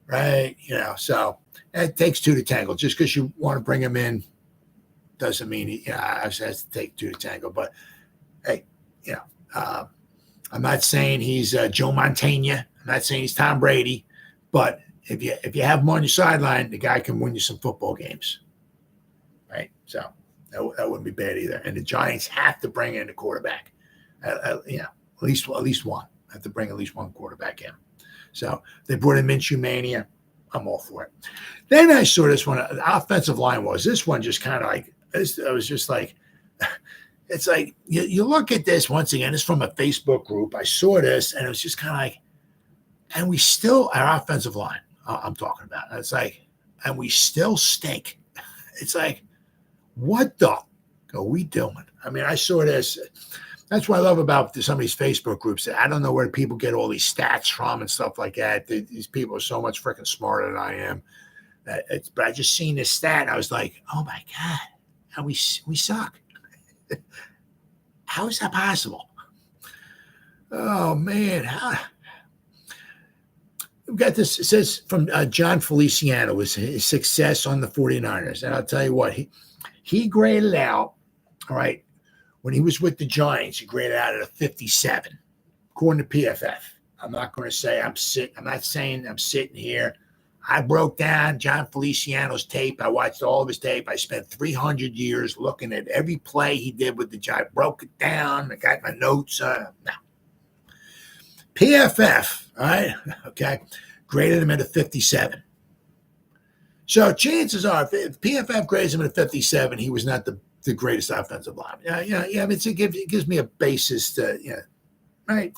right? So it takes 2 to tangle. Just because you want to bring him in doesn't mean I has to take 2 to tangle. But hey, I'm not saying he's Joe Montana. I'm not saying he's Tom Brady. But if you have him on your sideline, the guy can win you some football games. Right, so that wouldn't be bad either. And the Giants have to bring in a quarterback, at least one. Have to bring at least one quarterback in. So they brought in Minshew mania. I'm all for it. Then I saw this one. The offensive line was this one just kind of like this. I was just like, it's like you look at this once again. It's from a Facebook group. I saw this and it was just kind of like, and we still our offensive line. I'm talking about. It's like, and we still stink. It's like, what the are we doing? I mean, I saw this. That's what I love about some of these Facebook groups. I don't know where people get all these stats from and stuff like that. These people are so much freaking smarter than I am. But I just seen this stat and I was like, oh my God, and we suck. How is that possible? Oh man. We've got this. It says from John Feliciano was his success on the 49ers. And I'll tell you what, he graded out, all right, when he was with the Giants, he graded out at a 57, according to PFF. I'm not going to say I'm not saying I'm sitting here. I broke down John Feliciano's tape. I watched all of his tape. I spent 300 years looking at every play he did with the Giants. Broke it down. I got my notes. No. PFF, all right, okay, graded him at a 57. So chances are, if PFF grades him at a 57, he was not the greatest offensive lineman. Yeah. I mean, it gives me a basis to, right.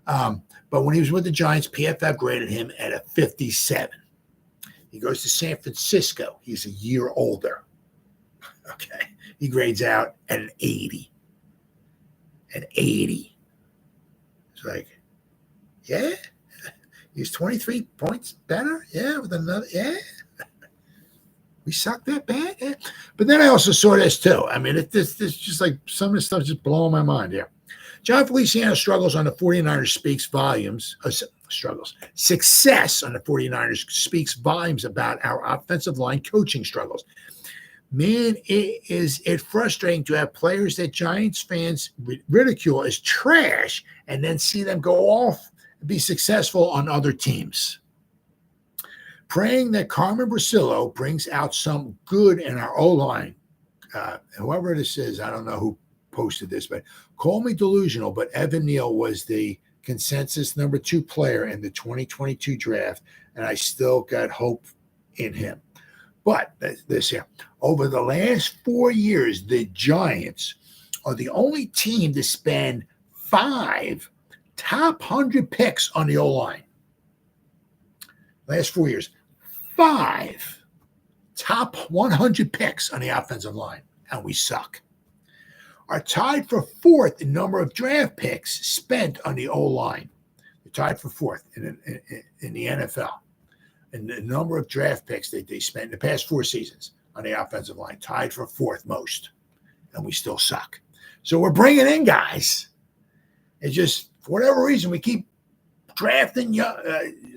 But when he was with the Giants, PFF graded him at a 57. He goes to San Francisco. He's a year older. Okay, he grades out at an 80. An 80. It's like, yeah. He's 23 points better. Yeah, with another. Yeah, we suck that bad. Yeah. But then I also saw this too. I mean, it's just like some of this stuff just blowing my mind. Yeah, John Feliciano struggles on the 49ers speaks volumes. Struggles. Success on the 49ers speaks volumes about our offensive line coaching struggles. Man, it's frustrating to have players that Giants fans ridicule as trash and then see them go off and be successful on other teams. Praying that Carmen Brasillo brings out some good in our O-line. Whoever this is, I don't know who posted this, but call me delusional, but Evan Neal was the consensus number 2 player in the 2022 draft, and I still got hope in him. But this here, over the last 4 years, the Giants are the only team to spend 5 top 100 picks on the O-line. Last 4 years, 5 top 100 picks on the offensive line, and we suck. Are tied for 4th in number of draft picks spent on the O-line. They're tied for 4th in the NFL. And the number of draft picks that they spent in the past 4 seasons on the offensive line, tied for 4th most. And we still suck. So we're bringing in guys. It's just, for whatever reason, we keep drafting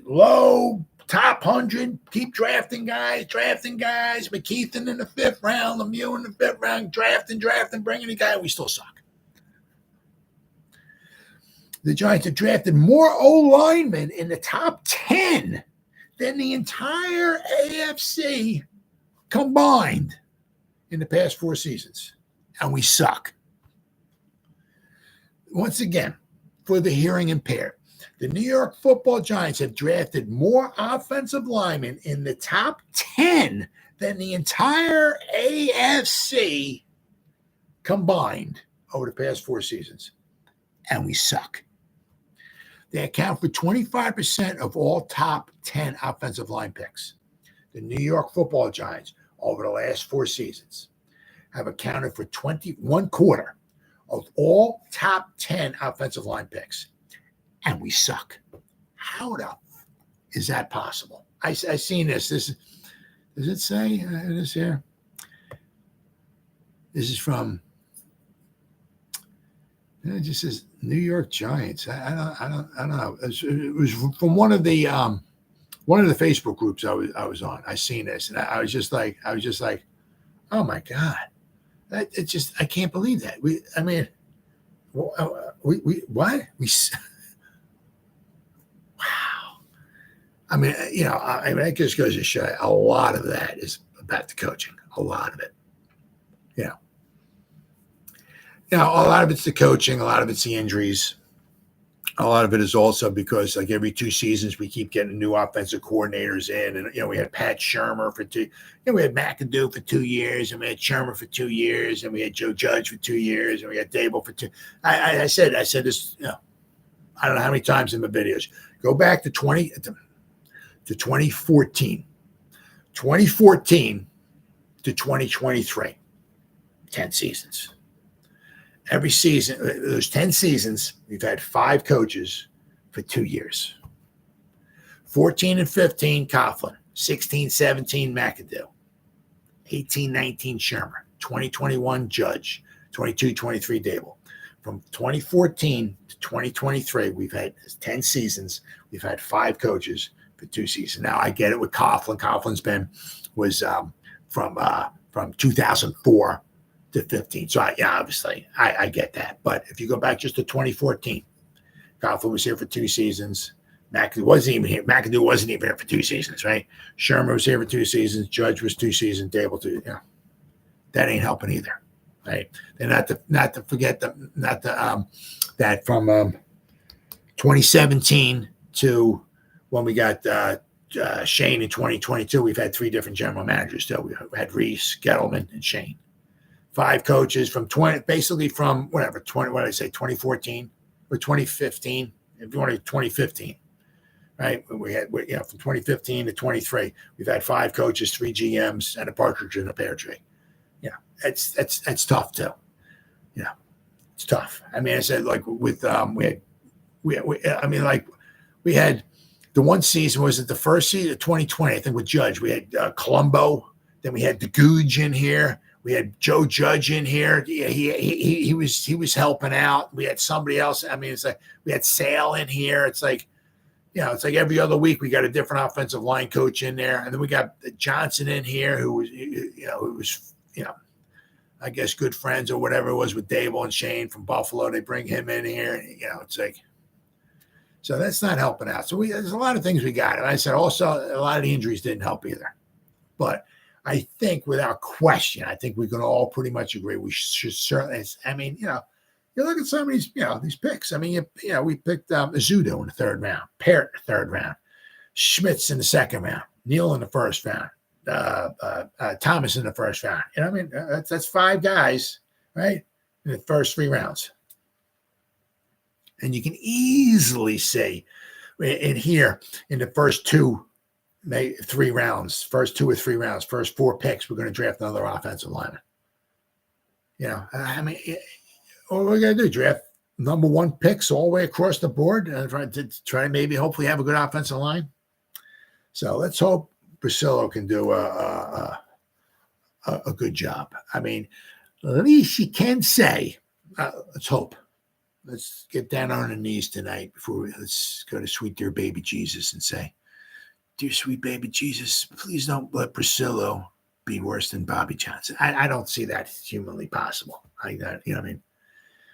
low, top 100, keep drafting guys, McKeithen in the 5th round, Lemieux in the 5th round, drafting, bringing a guy, we still suck. The Giants have drafted more O-linemen in the top 10 than the entire AFC combined in the past 4 seasons. And we suck. Once again, for the hearing impaired, the New York Football Giants have drafted more offensive linemen in the top 10 than the entire AFC combined over the past 4 seasons. And we suck. They account for 25% of all top 10 offensive line picks. The New York Football Giants, over the last 4 seasons, have accounted for 1/4 of all top 10 offensive line picks. And we suck. How the is that possible? I seen this. Does it say this here? This is from. It just says New York Giants. I don't know. It was from one of the Facebook groups I was on. I seen this, and I was just like, oh my God, it's just, I can't believe that. We what? Wow. That just goes to show you a lot of that is about the coaching. A lot of it. A lot of it's the coaching, a lot of it's the injuries. A lot of it is also because, like, every 2 seasons, we keep getting new offensive coordinators in. And, we had Pat Shermer for 2. We had McAdoo for 2 years, and we had Shermer for 2 years, and we had Joe Judge for 2 years, and we had Dable for 2. I said this, I don't know how many times in my videos. Go back to 2014. 2014 to 2023. 10 seasons. Every season, those 10 seasons, we've had 5 coaches for 2 years. 14 and 15, Coughlin. 16, 17, McAdoo. 18, 19, Shermer. 2021, Judge. 22, 23, Dable. From 2014 to 2023, we've had 10 seasons. We've had 5 coaches for 2 seasons. Now, I get it with Coughlin. Coughlin's was from 2004 to 15. So, obviously, I get that. But if you go back just to 2014, Coughlin was here for 2 seasons. McAdoo wasn't even here. McAdoo wasn't even here for 2 seasons, right? Shermer was here for 2 seasons. Judge was 2 seasons. Dable 2. That ain't helping either, right? And not to forget that from 2017 to when we got Shane in 2022, we've had 3 different general managers. So we had Reese, Gettleman, and Shane. 5 coaches from 2014 or 2015, if you want to 2015, right? We had from 2015 to 23, we've had 5 coaches, 3 GMs, and a partridge in a pear tree. That's tough too. It's tough. I said, like, with we had the one season, was it the first season, 2020? I think with Judge, we had Colombo, then we had the Googe in here. We had Joe Judge in here. He was helping out. We had somebody else. It's like we had Sale in here. It's like, it's like every other week we got a different offensive line coach in there, and then we got Johnson in here, who was I guess good friends or whatever it was with Dable and Shane from Buffalo. They bring him in here. And, it's like, so that's not helping out. So there's a lot of things we got. And I said also a lot of the injuries didn't help either. But I think without question, I think we can all pretty much agree we should certainly. I mean, you look at some of these, these picks. I mean, we picked Azudu in the third round, Parrott in the third round, Schmitz in the second round, Neal in the first round, Thomas in the first round. I mean, that's 5 guys, right, in the first 3 rounds. And you can easily say in here in the first 2, maybe 3 rounds, first 2 or 3 rounds, first 4 picks, we're going to draft another offensive lineman. I mean, what we're going to do, draft number 1 picks all the way across the board and try to maybe hopefully have a good offensive line. So let's hope Priscilla can do a good job. I mean, at least you can say, let's hope. Let's get down on our knees tonight let's go to sweet dear baby Jesus and say, dear sweet baby Jesus, please don't let Priscilla be worse than Bobby Johnson. I don't see that humanly possible. You know what I mean?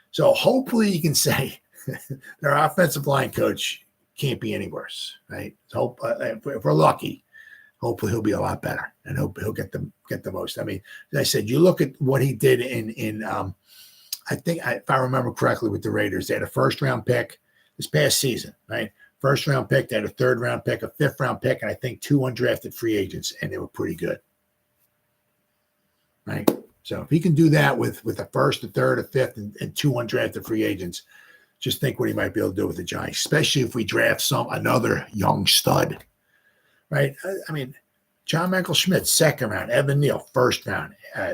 So hopefully you can say their offensive line coach can't be any worse, right? So if we're lucky, hopefully he'll be a lot better and he'll get the most. I mean, as I said, you look at what he did in I think if I remember correctly with the Raiders, they had a first-round pick this past season, right? First-round pick, they had a third-round pick, a fifth-round pick, and I think 2 undrafted free agents, and they were pretty good, right? So if he can do that with a first, a third, a fifth, and 2 undrafted free agents, just think what he might be able to do with the Giants, especially if we draft another young stud, right? I mean, John Michael Schmidt, second round, Evan Neal, first round,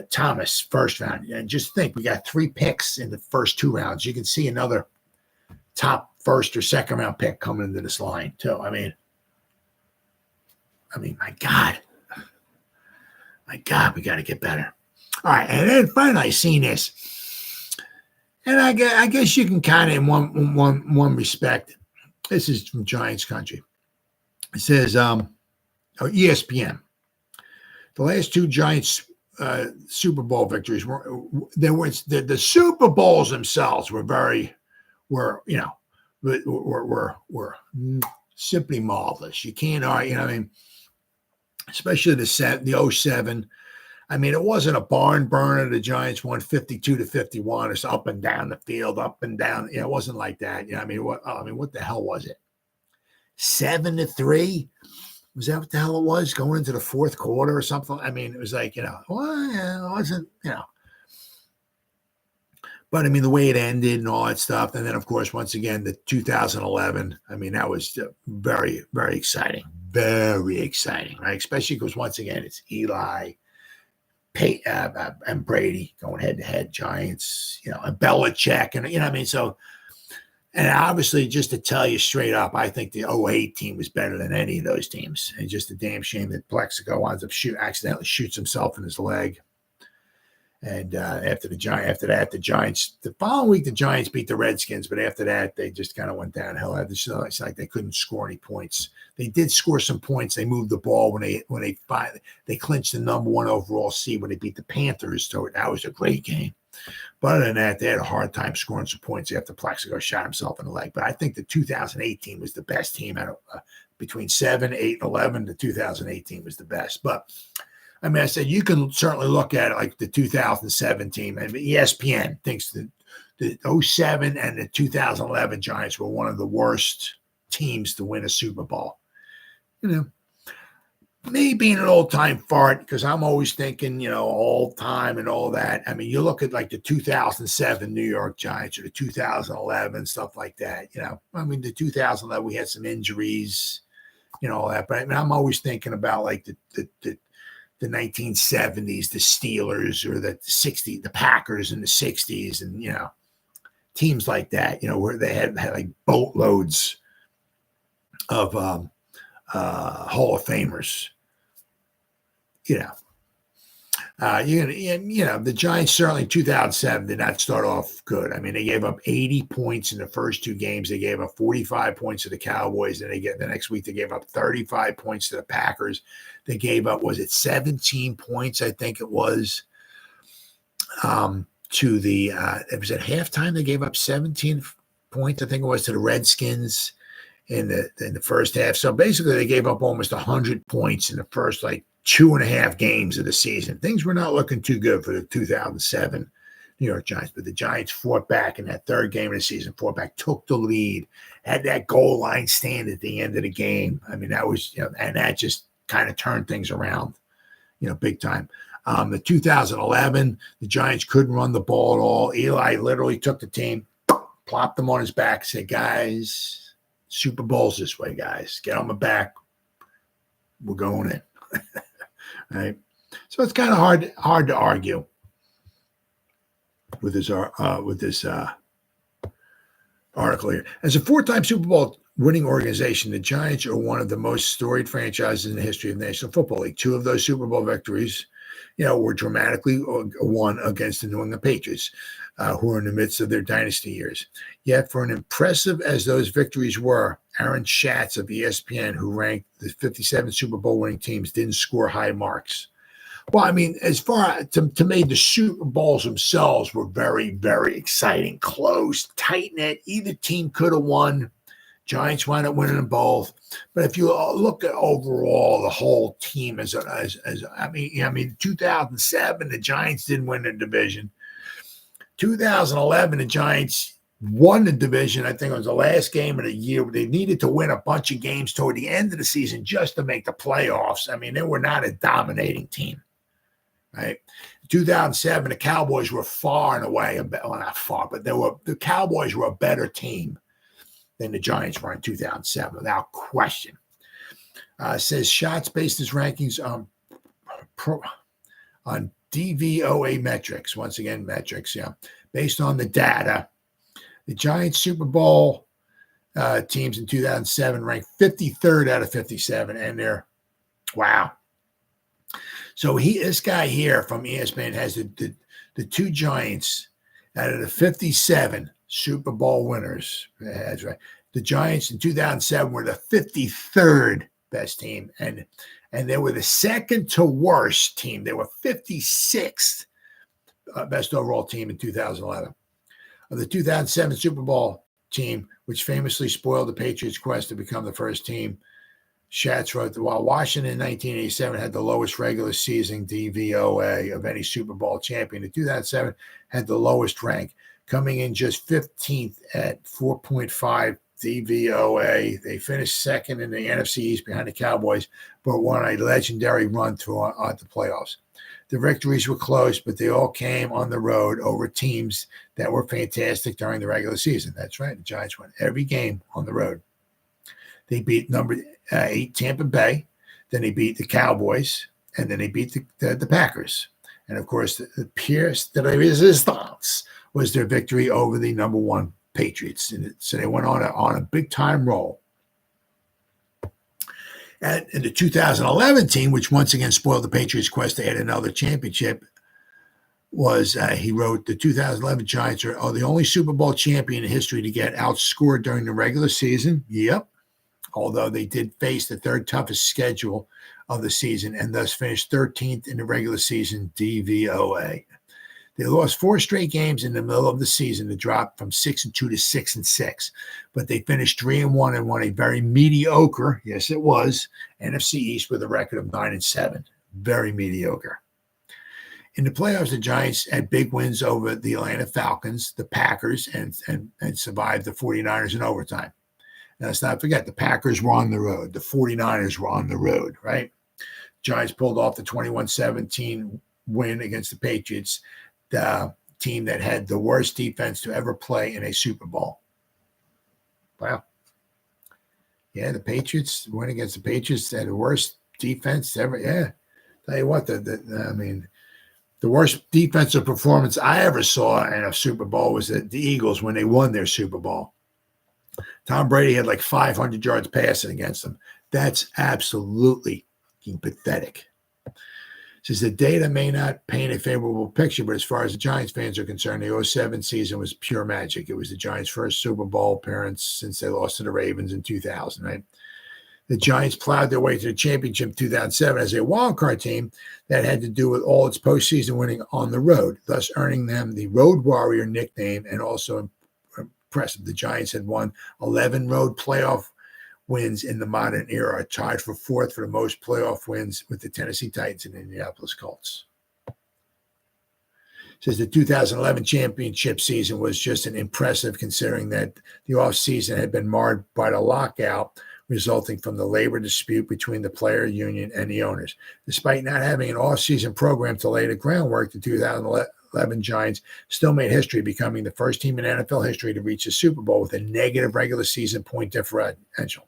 Thomas, first round. And just think, we got 3 picks in the first 2 rounds. You can see another top first or second round pick coming into this line too. I mean, my God, we got to get better. All right, and then finally, I seen this, and I guess you can kind of in one respect. This is from Giants Country. It says, ESPN. The last 2 Giants Super Bowl victories the Super Bowls themselves were simply marvelous. You can't argue. I mean, especially the 07. I mean, it wasn't a barn burner. The Giants won 52-51. It's up and down the field, up and down. It wasn't like that. I mean, what the hell was it? 7-3. Was that what the hell it was? Going into the fourth quarter or something? I mean, it was like, it wasn't, But, I mean, the way it ended and all that stuff. And then, of course, once again, the 2011, I mean, that was very, very exciting. Very exciting, right? Especially because, once again, it's Eli, Paye, and Brady going head-to-head, Giants, and Belichick. And, so... And obviously, just to tell you straight up, I think the 08 team was better than any of those teams. And just a damn shame that Plexico winds up accidentally shoots himself in his leg. And after that, the Giants, the following week, the Giants beat the Redskins. But after that, they just kind of went downhill. It's like they couldn't score any points. They did score some points. They moved the ball when they clinched the number 1 overall seed when they beat the Panthers. So that was a great game. But other than that, they had a hard time scoring some points after Plexico shot himself in the leg. But I think the 2018 was the best team out of between 7, 8, and 11. The 2018 was the best. But I mean, I said you can certainly look at it like the 2007 team. I mean, ESPN thinks that the 07 and the 2011 Giants were one of the worst teams to win a Super Bowl. Me being an old-time fart, because I'm always thinking, old time and all that. I mean, you look at like the 2007 New York Giants or the 2011, stuff like that. I mean, the 2011, we had some injuries, all that. But I mean, I'm always thinking about like the 1970s, the Steelers, or the 60s, the Packers in the 60s, and, teams like that, where they had like boatloads of Hall of Famers. The Giants certainly in 2007 did not start off good. I mean, they gave up 80 points in the first 2 games. They gave up 45 points to the Cowboys. And the next week they gave up 35 points to the Packers. They gave up, 17 points, I think it was, to the it was at halftime. They gave up 17 points, I think it was, to the Redskins in the first half. So basically they gave up almost 100 points in the first 2.5 games of the seaon. Things were not looking too good for the 2007 New York Giants, but the Giants fought back in that third game of the season, fought back, took the lead, had that goal line stand at the end of the game. I mean, that was, and that just kind of turned things around, big time. The 2011, the Giants couldn't run the ball at all. Eli literally took the team, plopped them on his back, said, guys, Super Bowl's this way, guys. Get on my back. We're going in. Right? So it's kind of hard to argue with this article here. As a 4-time Super Bowl winning organization, the Giants are one of the most storied franchises in the history of the National Football League. 2 of those Super Bowl victories, were dramatically won against the New England Patriots, who are in the midst of their dynasty years. Yet, for an impressive as those victories were, Aaron Schatz of ESPN, who ranked the 57 Super Bowl winning teams, didn't score high marks. Well, I mean, as far to me, the Super Bowls themselves were very, very exciting, close, tight-knit. Either team could have won. Giants wound up winning them both. But if you look at overall the whole team I mean, 2007, the Giants didn't win the division. 2011, the Giants won the division. I think it was the last game of the year. They needed to win a bunch of games toward the end of the season just to make the playoffs. I mean, they were not a dominating team, right? 2007, the Cowboys were far and away, well, not far, but the Cowboys were a better team than the Giants were in 2007, without question. Says Schatz based his rankings on DVOA metrics. Once again, metrics, based on the data. The Giants Super Bowl teams in 2007 ranked 53rd out of 57, and they're wow. So this guy here from ESPN has the 2 Giants out of the 57 Super Bowl winners. That's right. The Giants in 2007 were the 53rd best team, and they were the second to worst team. They were 56th best overall team in 2011. Of the 2007 Super Bowl team, which famously spoiled the Patriots' quest to become the first team, Schatz wrote that while Washington in 1987 had the lowest regular season DVOA of any Super Bowl champion, the 2007 had the lowest rank, coming in just 15th at 4.5 DVOA. They finished second in the NFC East behind the Cowboys, but won a legendary run through on the playoffs. The victories were close, but they all came on the road over teams that were fantastic during the regular season. That's right. The Giants won every game on the road. They beat number 8 Tampa Bay, then they beat the Cowboys, and then they beat the Packers. And, of course, the Pierce de la Resistance was their victory over the number 1 Patriots. And so they went on a big-time roll. And in the 2011 team, which once again spoiled the Patriots' quest to add another championship, he wrote, the 2011 Giants are the only Super Bowl champion in history to get outscored during the regular season. Yep. Although they did face the 3rd toughest schedule of the season and thus finished 13th in the regular season DVOA. They lost 4 straight games in the middle of the season to drop from 6-2 to 6-6, but they finished 3-1 and won a very mediocre, yes it was, NFC East with a record of 9-7. Very mediocre. In the playoffs, the Giants had big wins over the Atlanta Falcons, the Packers, and survived the 49ers in overtime. Now, let's not forget, the Packers were on the road. The 49ers were on the road, right? Giants pulled off the 21-17 win against the Patriots, the team that had the worst defense to ever play in a Super Bowl. Wow. Yeah, the Patriots went against the Patriots, had the worst defense ever. Yeah. Tell you what, the worst defensive performance I ever saw in a Super Bowl was the Eagles when they won their Super Bowl. Tom Brady had like 500 yards passing against them. That's absolutely pathetic. Says the data may not paint a favorable picture, but as far as the Giants fans are concerned, the 2007 season was pure magic. It was the Giants' first Super Bowl appearance since they lost to the Ravens in 2000, right? The Giants plowed their way to the championship in 2007 as a wildcard team that had to do with all its postseason winning on the road, thus earning them the Road Warrior nickname and also impressive. The Giants had won 11 road playoff wins in the modern era, tied for fourth for the most playoff wins with the Tennessee Titans and Indianapolis Colts. Says the 2011 championship season was just an impressive, considering that the offseason had been marred by the lockout resulting from the labor dispute between the player union and the owners. Despite not having an offseason program to lay the groundwork, the 2011 Giants still made history, becoming the first team in NFL history to reach the Super Bowl with a negative regular season point differential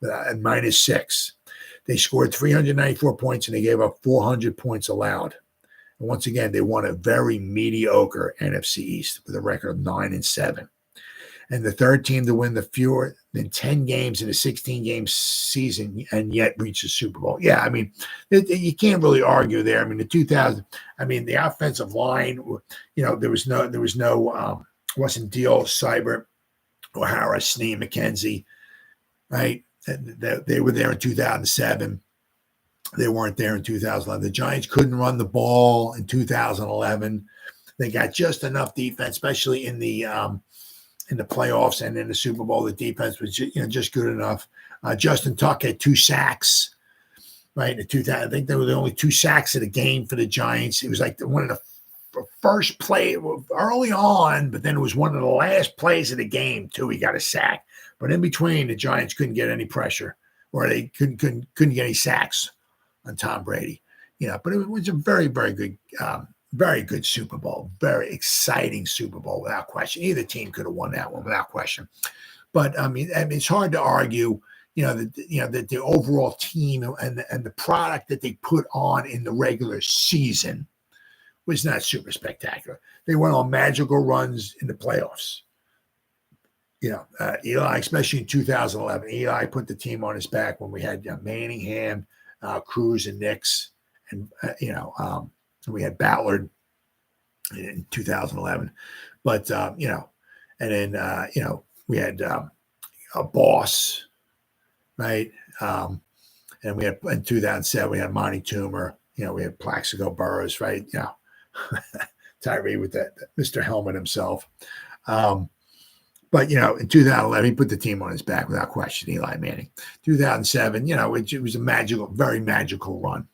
at -6. They scored 394 points and they gave up 400 points allowed. And once again, they won a very mediocre NFC East with a record of 9-7. And the third team to win the fewer than 10 games in a 16-game season and yet reach the Super Bowl. Yeah, I mean, you can't really argue there. I mean, the offensive line, there wasn't Deal, Seibert, O'Hara, Snee, McKenzie, right? They were there in 2007. They weren't there in 2011. The Giants couldn't run the ball in 2011. They got just enough defense, especially in the playoffs and in the Super Bowl. The defense was just good enough. Justin Tuck had 2 sacks, right? In 2000, I think there were the only 2 sacks of the game for the Giants. It was like one of the first play early on, but then it was one of the last plays of the game too. He got a sack, but in between, the Giants couldn't get any pressure, or they couldn't get any sacks on Tom Brady. But it was a very, very good. Very good Super Bowl, very exciting Super Bowl without question. Either team could have won that one without question. But I mean, it's hard to argue, that the overall team and the product that they put on in the regular season was not super spectacular. They went on magical runs in the playoffs. Eli, especially in 2011, Eli put the team on his back when we had Manningham, Cruz, and Nix, and we had Ballard in 2011, but and then we had a Boss, right? And we had in 2007 we had Monty Toomer, we had Plaxico Burress, right? Tyree with that Mr. Helmet himself. But in 2011 he put the team on his back without question. Eli Manning. 2007, it was a very magical run.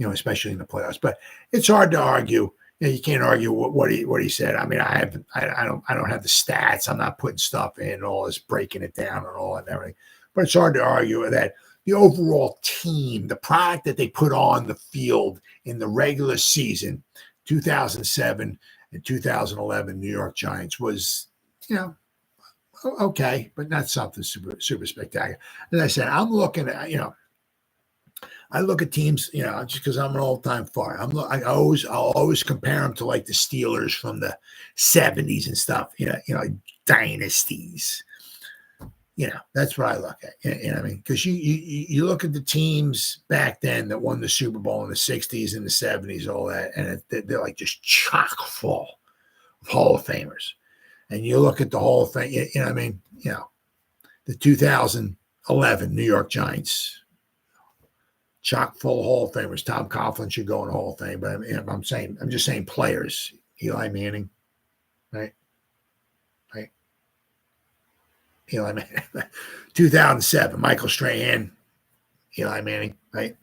Especially in the playoffs. But it's hard to argue. You can't argue what he said. I mean, I don't have the stats. I'm not putting stuff in, all this breaking it down and all that and everything. But it's hard to argue that the overall team, the product that they put on the field in the regular season, 2007 and 2011 New York Giants was, okay, but not something super spectacular. As I said, I'm looking at, I look at teams, just because I'm an all-time fan. I'll always compare them to like the Steelers from the 70s and stuff. Dynasties. That's what I look at. I mean, because you look at the teams back then that won the Super Bowl in the 60s and the 70s, all that, and they're like just chock full of Hall of Famers. And you look at the whole thing. The 2011 New York Giants. Chock full of Hall of Famers. Tom Coughlin should go in the Hall of Fame, but I'm just saying players. Eli Manning, right? Eli Manning. 2007, Michael Strahan, Eli Manning, right?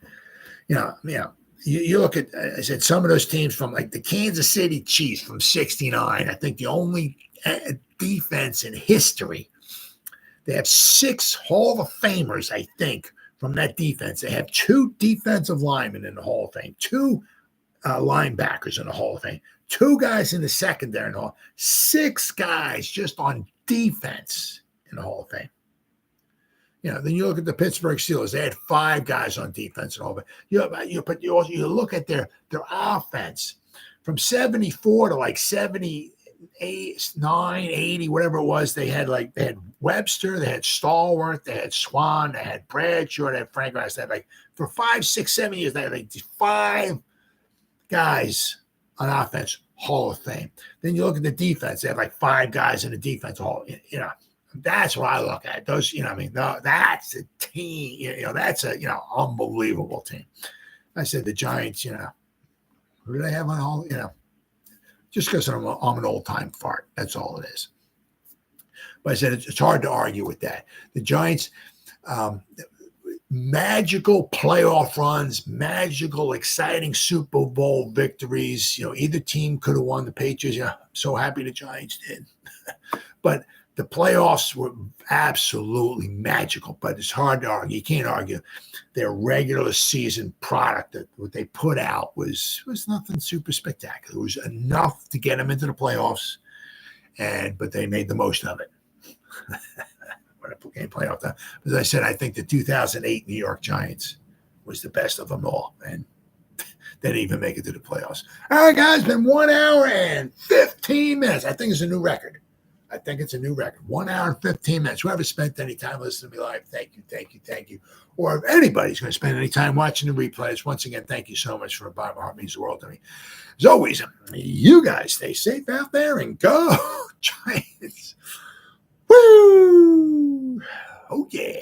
You look at, I said, some of those teams from like the Kansas City Chiefs from '69. I think the only defense in history. They have 6 Hall of Famers, I think. From that defense, they have 2 defensive linemen in the Hall of Fame, 2 linebackers in the Hall of Fame, 2 guys in the secondary in the Hall, 6 guys just on defense in the Hall of Fame. Then you look at the Pittsburgh Steelers; they had 5 guys on defense in the Hall of Fame. But you look at their offense from '74 to like 78, 9, 80, whatever it was. They had Webster, they had Stallworth, they had Swan, they had Bradshaw, they had Frank Rice. They had for 5, 6, 7 years, they had 5 guys on offense, Hall of Fame. Then you look at the defense; they had 5 guys in the defense hall. That's what I look at. Those, that's a team. That's a unbelievable team. I said the Giants. Who do they have on all? Just because I'm an old-time fart. That's all it is. But I said it's hard to argue with that. The Giants, Magical playoff runs, magical, exciting Super Bowl victories. Either team could have won. The Patriots, I'm so happy the Giants did. But the playoffs were absolutely magical, but it's hard to argue. You can't argue their regular season product, that what they put out was nothing super spectacular. It was enough to get them into the playoffs, but they made the most of it. Playoff time. As I said, I think the 2008 New York Giants was the best of them all, and they didn't even make it to the playoffs. All right, guys, been 1 hour and 15 minutes. I think it's a new record. 1 hour and 15 minutes. Whoever spent any time listening to me live, thank you. Or if anybody's going to spend any time watching the replays, once again, thank you so much. From the bottom of my heart, means the world to me. As always, you guys stay safe out there and go Giants. Woo! Oh, yeah.